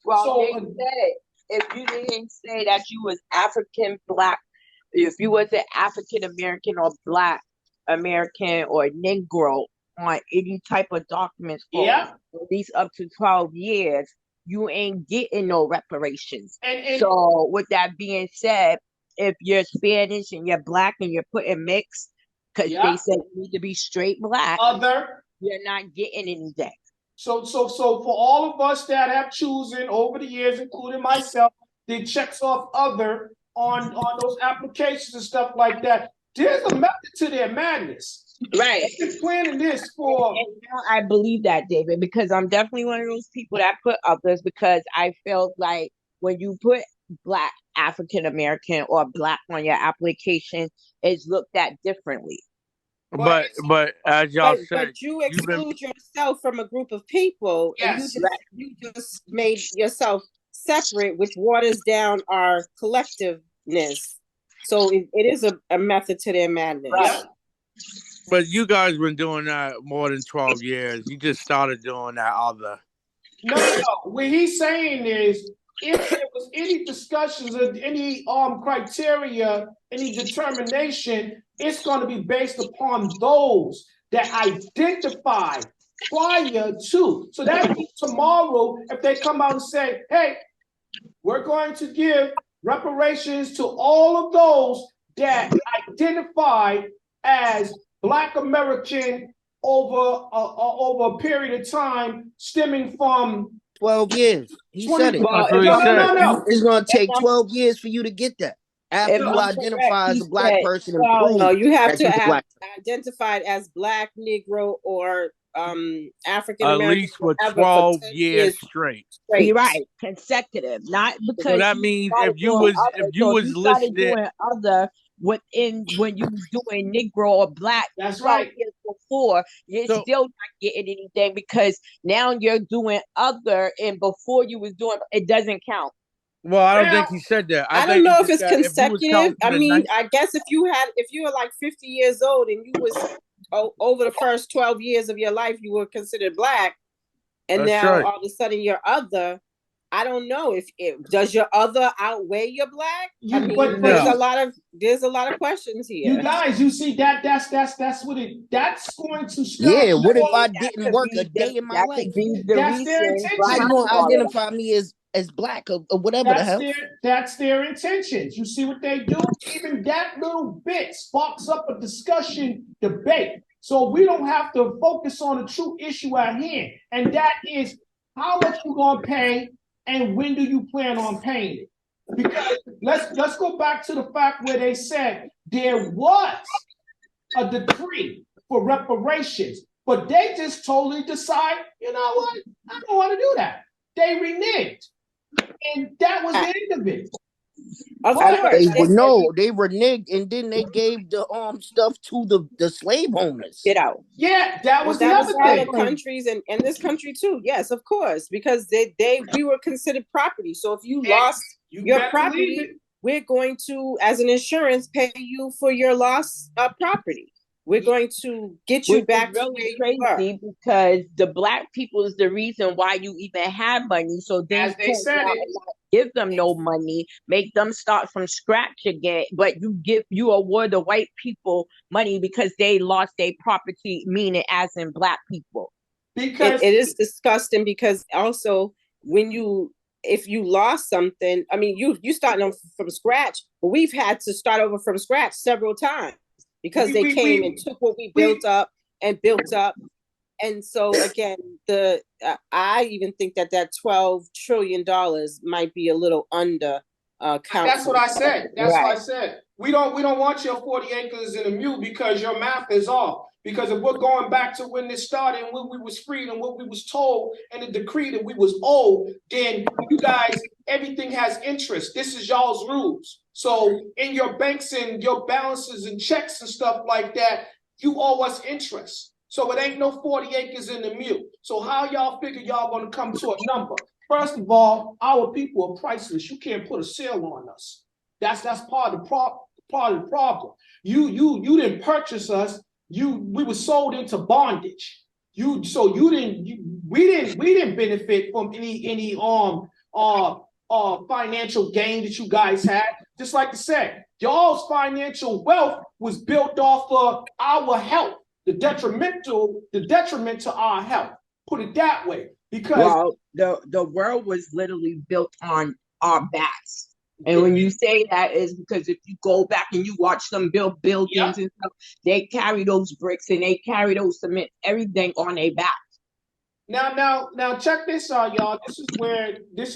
Well, so, they said if you didn't say that you was African Black, if you was an African American or Black American or Negro on any type of documents for at least up to 12 years, you ain't getting no reparations. So with that being said, if you're Spanish and you're Black and you're put in mix, because they said you need to be straight Black, you're not getting anything. So for all of us that have chosen over the years, including myself, that checks off other on those applications and stuff like that, there's a method to their madness. Right. They've been planning this for. And I believe that, David, because I'm definitely one of those people that put others, because I felt like when you put Black African American or Black on your application, it's looked at differently. But as y'all said, but you exclude yourself from a group of people, and you just made yourself separate, which waters down our collectiveness. So it is a method to their madness. Right. But you guys been doing that more than 12 years. You just started doing that other. No. What he's saying is if there was any discussions or any criteria, any determination, it's going to be based upon those that identify prior to. So that means tomorrow, if they come out and say, hey, we're going to give reparations to all of those that identify as Black American over a period of time stemming from 12 years. He 20, said it. no, no. It's going to take 12 years for you to get that. After If you I'm correct, identify as he a Black said person and 12. prove No, you have that to you're have Black. identified as Black, Negro, or African At American, least for whatever, 12 10 years straight. You're right, consecutive, not So because that you means started doing if other. you So if was you started listed, doing other within when you was doing Negro or Black that's 12 right. years before, you're So- still not getting anything because now you're doing other, and before you was doing it doesn't count. well, I don't think he said that. I don't know if it's that if you was consecutive. counting I the mean, I guess if you were like 50 years old and you was over the first 12 years of your life, you were considered Black, and That's now right. all of a sudden you're other. I don't know if does your other outweigh your Black. I mean, there's a lot of questions here. You guys, you see that's going to start. Yeah, what if I That didn't could work be a day in my that life? could be the That's their reason intention. How you behind going to all of that. identify me as Black or whatever the hell? That's their intentions. You see what they do? Even that little bit sparks up a discussion, debate. So we don't have to focus on the true issue at hand, and that is how much you gonna pay and when do you plan on paying it? Because let's go back to the fact where they said there was a decree for reparations, but they just totally decide, you know what? I don't want to do that. They reneged. And that was the end of it. Of course. They reneged, and then they gave the stuff to the slave owners. Get out. Yeah, that was the that was other other thing. countries and this country too. Yes, of course, because we were considered property. So if you lost your property, we're going to, as an insurance, pay you for your lost property. We're going to get you back to where you were. Because the Black people is the reason why you even have money. So then As they said it, not give them no money, make them start from scratch again. But you award the white people money because they lost their property, meaning as in Black people. Because it is disgusting, because also if you lost something, I mean, you starting from scratch, but we've had to start over from scratch several times because they came and took what we built up. And so again, I even think that $12 trillion might be a little under count. That's what I said. That's what I said. We don't want your 40 acres in a mule because your math is off. Because if we're going back to when this started and when we was freed and what we was told and the decree that we was owed, then you guys, everything has interest. This is y'all's rules. So in your banks and your balances and checks and stuff like that, you owe us interest. So it ain't no 40 acres in the mule. So how y'all figure y'all gonna come to a number? First of all, our people are priceless. You can't put a sale on us. That's part of the problem. You didn't purchase us. We were sold into bondage. We didn't benefit from any financial gain that you guys had. Just like I said, y'all's financial wealth was built off of our health, the detriment to our health. Put it that way. Because the world was literally built on our backs. And when you say that, is because if you go back and you watch them build buildings and stuff, they carry those bricks and they carry those cement, everything on their back. Now, check this out, y'all. This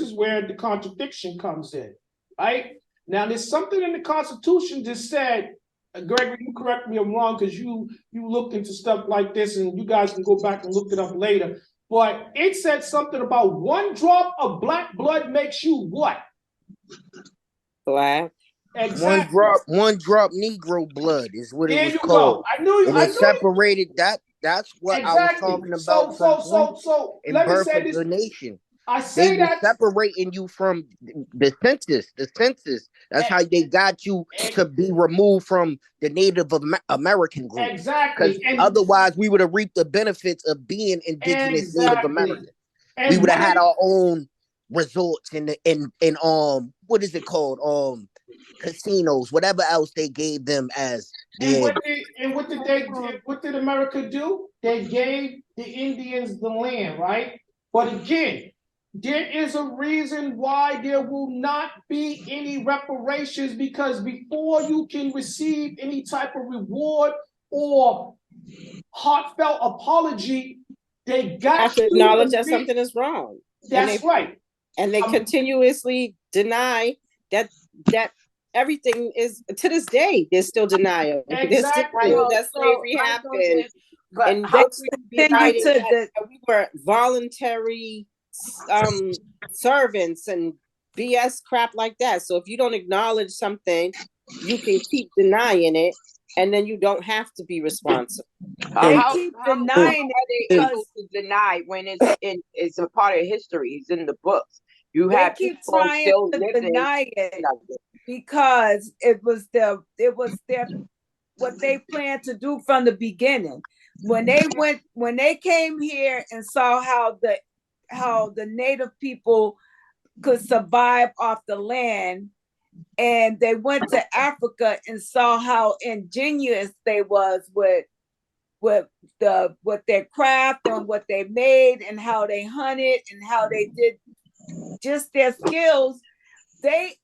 is where the contradiction comes in, right? Now, there's something in the Constitution that said, Gregory, you correct me if I'm wrong, because you look into stuff like this, and you guys can go back and look it up later. But it said something about 1 drop of Black blood makes you what? Black. Exactly. One drop Negro blood is what it was called. Go. I knew it separated that. That's what I was talking about. So let me say this. The nation. I say they were separating you from the census. The census. That's how they got you to be removed from the Native American group. Exactly. Because otherwise, we would have reaped the benefits of being indigenous Native American. We would have had our own resorts and what is it called? Casinos, whatever else they gave them as their. What did America do? They gave the Indians the land, right? But again, there is a reason why there will not be any reparations, because before you can receive any type of reward or heartfelt apology, they got have to acknowledge that something is wrong. That's right. And they continuously deny that everything is, to this day, there's still denial. Exactly. There's denial that slavery happened. And they continue to that we were voluntary servants and BS crap like that. So if you don't acknowledge something, you can keep denying it, and then you don't have to be responsible. How are they able to deny when it's a part of history? It's in the books. You have keep people trying still to living deny it because it was their what they planned to do from the beginning. When they came here and saw how the native people could survive off the land, and they went to Africa and saw how ingenious they was with their craft and what they made and how they hunted and how they did just their skills, they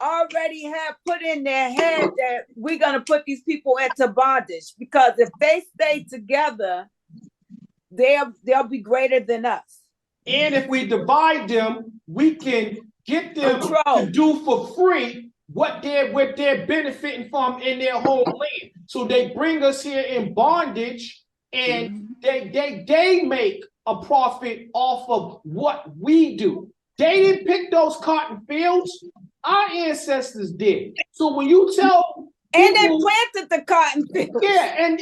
already have put in their head that we're going to put these people into bondage, because if they stay together, they'll be greater than us. And if we divide them, we can get them to do for free what they're benefiting from in their homeland. So they bring us here in bondage, and they make a profit off of what we do. They didn't pick those cotton fields. Our ancestors did. So when you tell people, and they planted the cotton fields. Yeah, and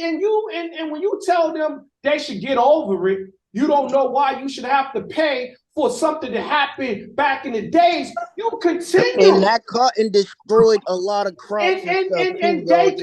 when you tell them they should get over it, you don't know why you should have to pay for something that happened back in the days. You continue. And that cotton destroyed a lot of crops and they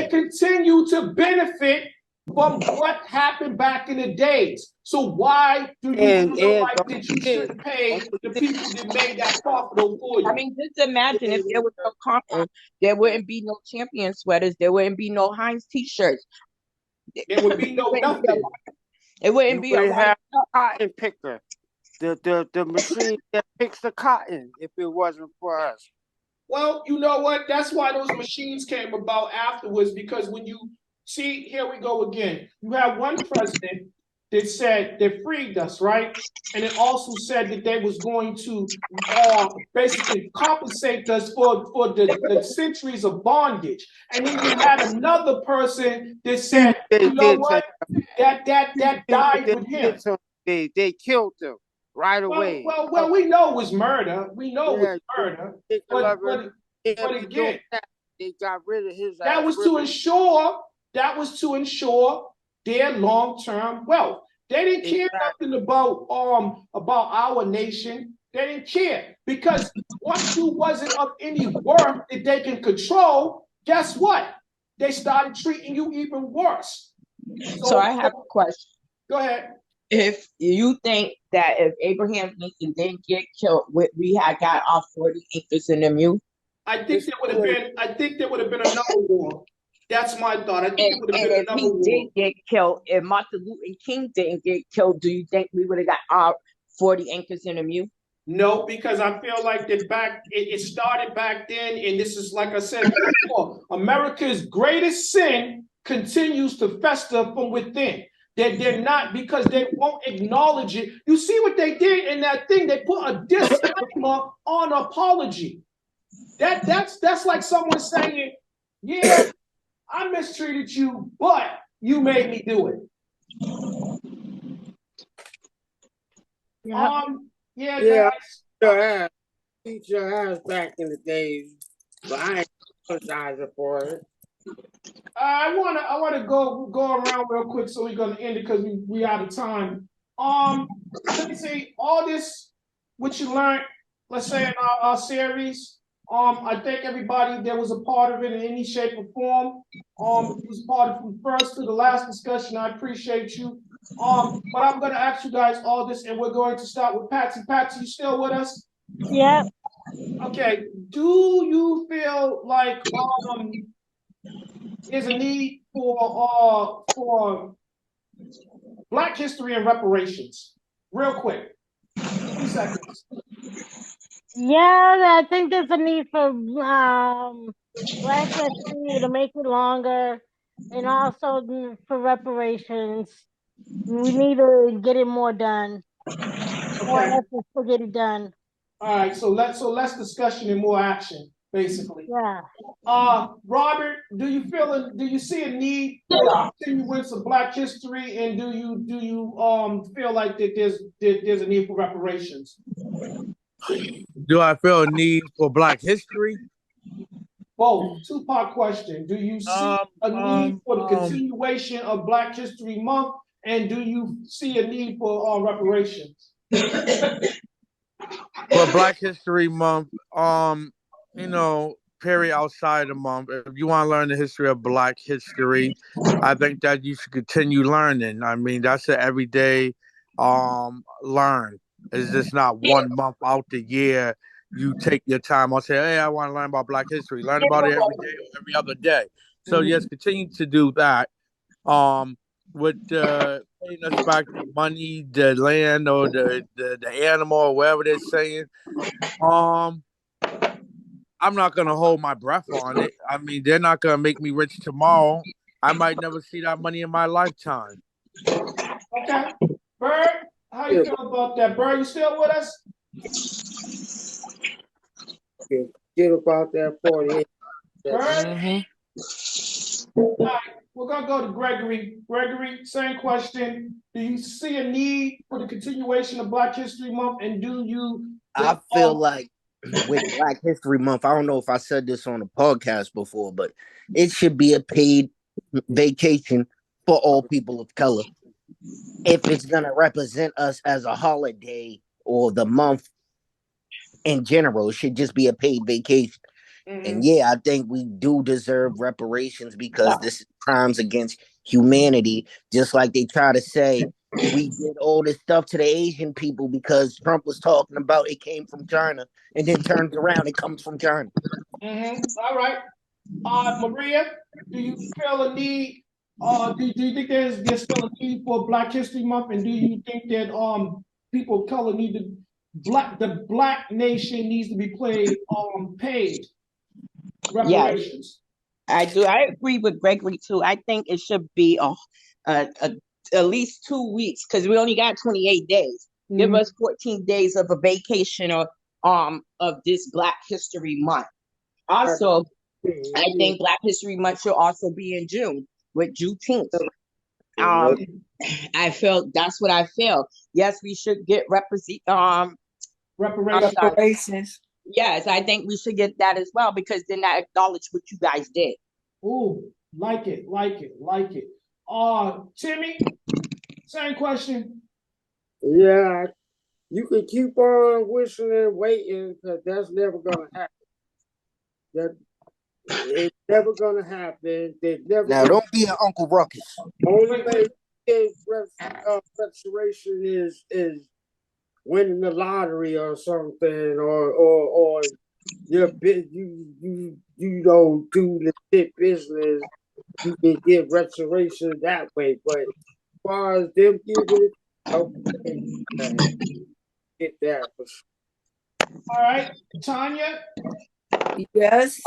continue to benefit from what happened back in the days. So why do you feel like that you shouldn't pay the people that made that profitable for you? I mean, just imagine if there was no cotton, there wouldn't be no champion sweaters, there wouldn't be no Heinz t-shirts. There would be no nothing. It wouldn't be a have cotton picker. The machine that picks the cotton if it wasn't for us. Well, you know what? That's why those machines came about afterwards, because when you see, here we go again. You have one president that said they freed us, right? And it also said that they was going to basically compensate us for the centuries of bondage. And then you had another person that said, you know what? That died with him. They killed him right away. Well, we know it was murder. We know it was murder. But again, they got rid of his. That was to ensure their long-term wealth. They didn't care nothing about our nation. They didn't care, because once you wasn't of any worth that they can control, guess what? They started treating you even worse. So I have a question. Go ahead. If you think that if Abraham Lincoln didn't get killed, we had got our 40 acres in the mule? I think there would have been another war. That's my thought. I think it would have been another war. If he did get killed, if Martin Luther King didn't get killed, do you think we would have got our 40 acres in the mule? No, because I feel like that it started back then, and this is, like I said before, America's greatest sin continues to fester from within. They're not, because they won't acknowledge it. You see what they did in that thing? They put a disclaimer on apology. That's like someone saying, yeah, I mistreated you, but you made me do it. Guys. Beat your ass back in the days, but I ain't apologizing for it. I wanna go around real quick, so we're gonna end it because we out of time. Let me see, all this what you learned, let's say, in our series. I thank everybody that was a part of it in any shape or form. Was part of from first to the last discussion. I appreciate you. But I'm going to ask you guys all this, and we're going to start with Patsy. Patsy, you still with us? Yep. Okay. Do you feel like there's a need for Black history and reparations? Real quick, 30 seconds. Yeah, I think there's a need for Black history to make it longer, and also for reparations. We need to get it more done. More Okay. efforts to get it done. All right. So less discussion and more action, basically. Yeah. Robert, do you see a need for the continuance of Black history, and do you feel like that there's a need for reparations? Do I feel a need for Black history? Both. Two-part question. Do you see a need for the continuation of Black History Month, and do you see a need for reparations? For Black History Month, period outside the month. If you want to learn the history of Black history, I think that you should continue learning. I mean, that's an everyday learn. It's just not 1 month out the year. You take your time. I'll say, hey, I want to learn about Black history. Learn about it every day or every other day. So yes, continue to do that. With paying us back the money, the land, or the animal, or whatever they're saying. I'm not gonna hold my breath on it. I mean, they're not gonna make me rich tomorrow. I might never see that money in my lifetime. Okay. Bird, how you feel about that? Bird, you still with us? Get about that 48. Bird? All right, we're gonna go to Gregory. Gregory, same question. Do you see a need for the continuation of Black History Month, and do you? I feel like with Black History Month, I don't know if I said this on a podcast before, but it should be a paid vacation for all people of color. If it's going to represent us as a holiday or the month in general, it should just be a paid vacation. And yeah, I think we do deserve reparations because this is crimes against humanity. Just like they try to say, we did all this stuff to the Asian people because Trump was talking about it came from China, and then turns around, it comes from China. All right. Maria, do you feel a need? Do you think there's still a need for Black History Month, and do you think that people of color need to the Black nation needs to be paid reparations? Yes, I do. I agree with Gregory too. I think it should be at least 2 weeks because we only got 28 days. Give us 14 days of a vacation or of this Black History Month. Also, I think Black History Month should also be in June with Juneteenth. I feel that's what I feel. Yes, we should get reparations. Yes, I think we should get that as well because then that acknowledge what you guys did. Ooh, like it. Timmy, same question. Yeah, you can keep on wishing and waiting because that's never gonna happen. It's never gonna happen. Now, don't be an Uncle Ruckus. Only way to get restoration is winning the lottery or something, or you don't do legit business. You can get restoration that way, but as far as them giving it, get that for sure. All right, Tanya. Yes.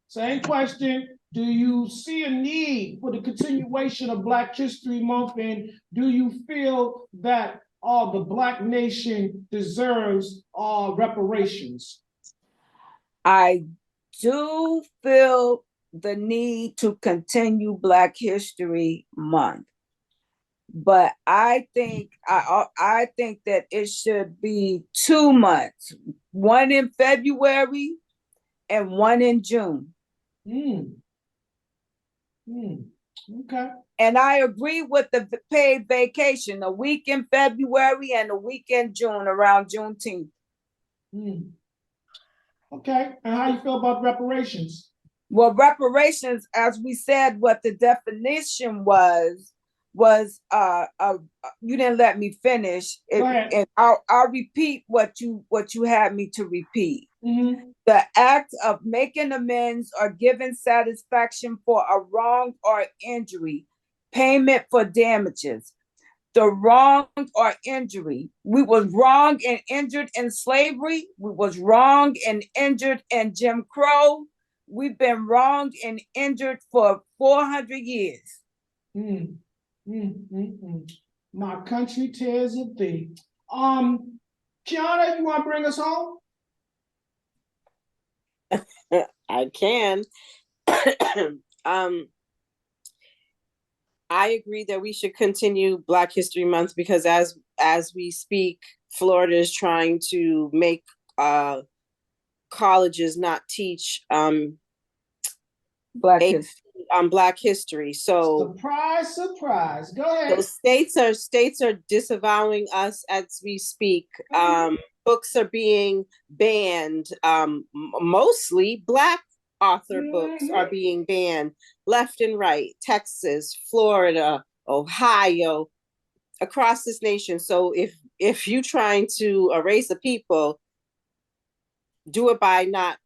Same question. Do you see a need for the continuation of Black History Month, and do you feel that the Black nation deserves reparations? I do feel the need to continue Black History Month, but I think that it should be 2 months, one in February and one in June. Okay. And I agree with the paid vacation, a week in February and a week in June around Juneteenth. Okay. And how you feel about reparations? Well, reparations, as we said, what the definition was was you didn't let me finish it, Go ahead. and I'll repeat what you had me to repeat. Mm-hmm. The act of making amends or giving satisfaction for a wrong or injury, payment for damages. The wrong or injury. We was wrong and injured in slavery. We was wrong and injured in Jim Crow. We've been wrong and injured for 400 years. My country tears of thee. Kiana, you want to bring us home? I can. I agree that we should continue Black History Month because as we speak, Florida is trying to make colleges not teach Black history. Black history. So surprise, surprise. Go ahead. So states are disavowing us as we speak. Books are being banned. Mostly Black author books are being banned left and right. Texas, Florida, Ohio, across this nation. So if you're trying to erase a people, do it by not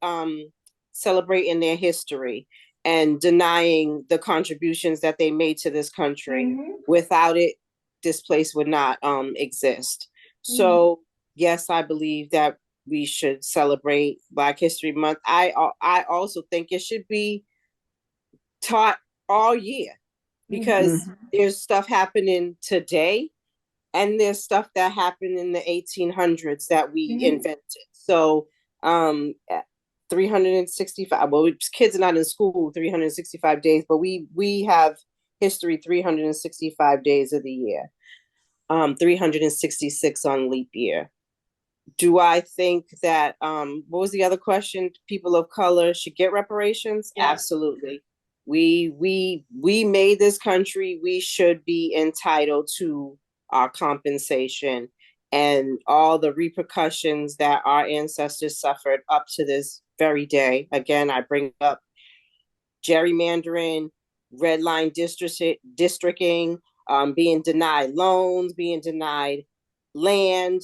celebrating their history and denying the contributions that they made to this country. Without it, this place would not exist. So yes, I believe that we should celebrate Black History Month. I also think it should be taught all year because there's stuff happening today and there's stuff that happened in the 1800s that we invented. So 365, well, kids are not in school 365 days, but we have history 365 days of the year, 366 on leap year. Do I think that what was the other question? People of color should get reparations? Yes. Absolutely. We made this country. We should be entitled to our compensation and all the repercussions that our ancestors suffered up to this very day. Again, I bring up gerrymandering, red line districting, being denied loans, being denied land.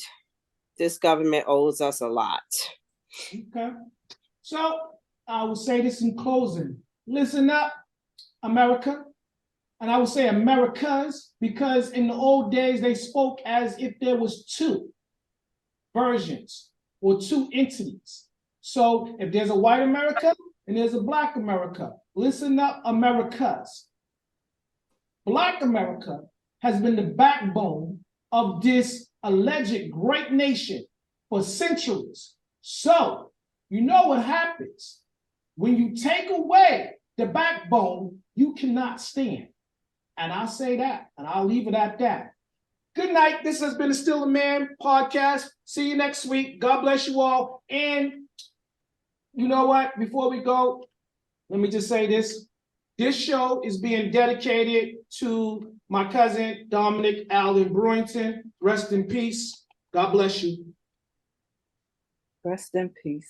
This government owes us a lot. Okay. So I will say this in closing. Listen up, America. And I will say Americas, because in the old days, they spoke as if there was two versions or two entities. So if there's a white America and there's a Black America, listen up, Americas. Black America has been the backbone of this alleged great nation for centuries. So you know what happens. When you take away the backbone, you cannot stand. And I'll say that, and I'll leave it at that. Good night. This has been the Still a Man podcast. See you next week. God bless you all. And you know what? Before we go, let me just say this. This show is being dedicated to my cousin, Dominic Allen Brewington. Rest in peace. God bless you. Rest in peace.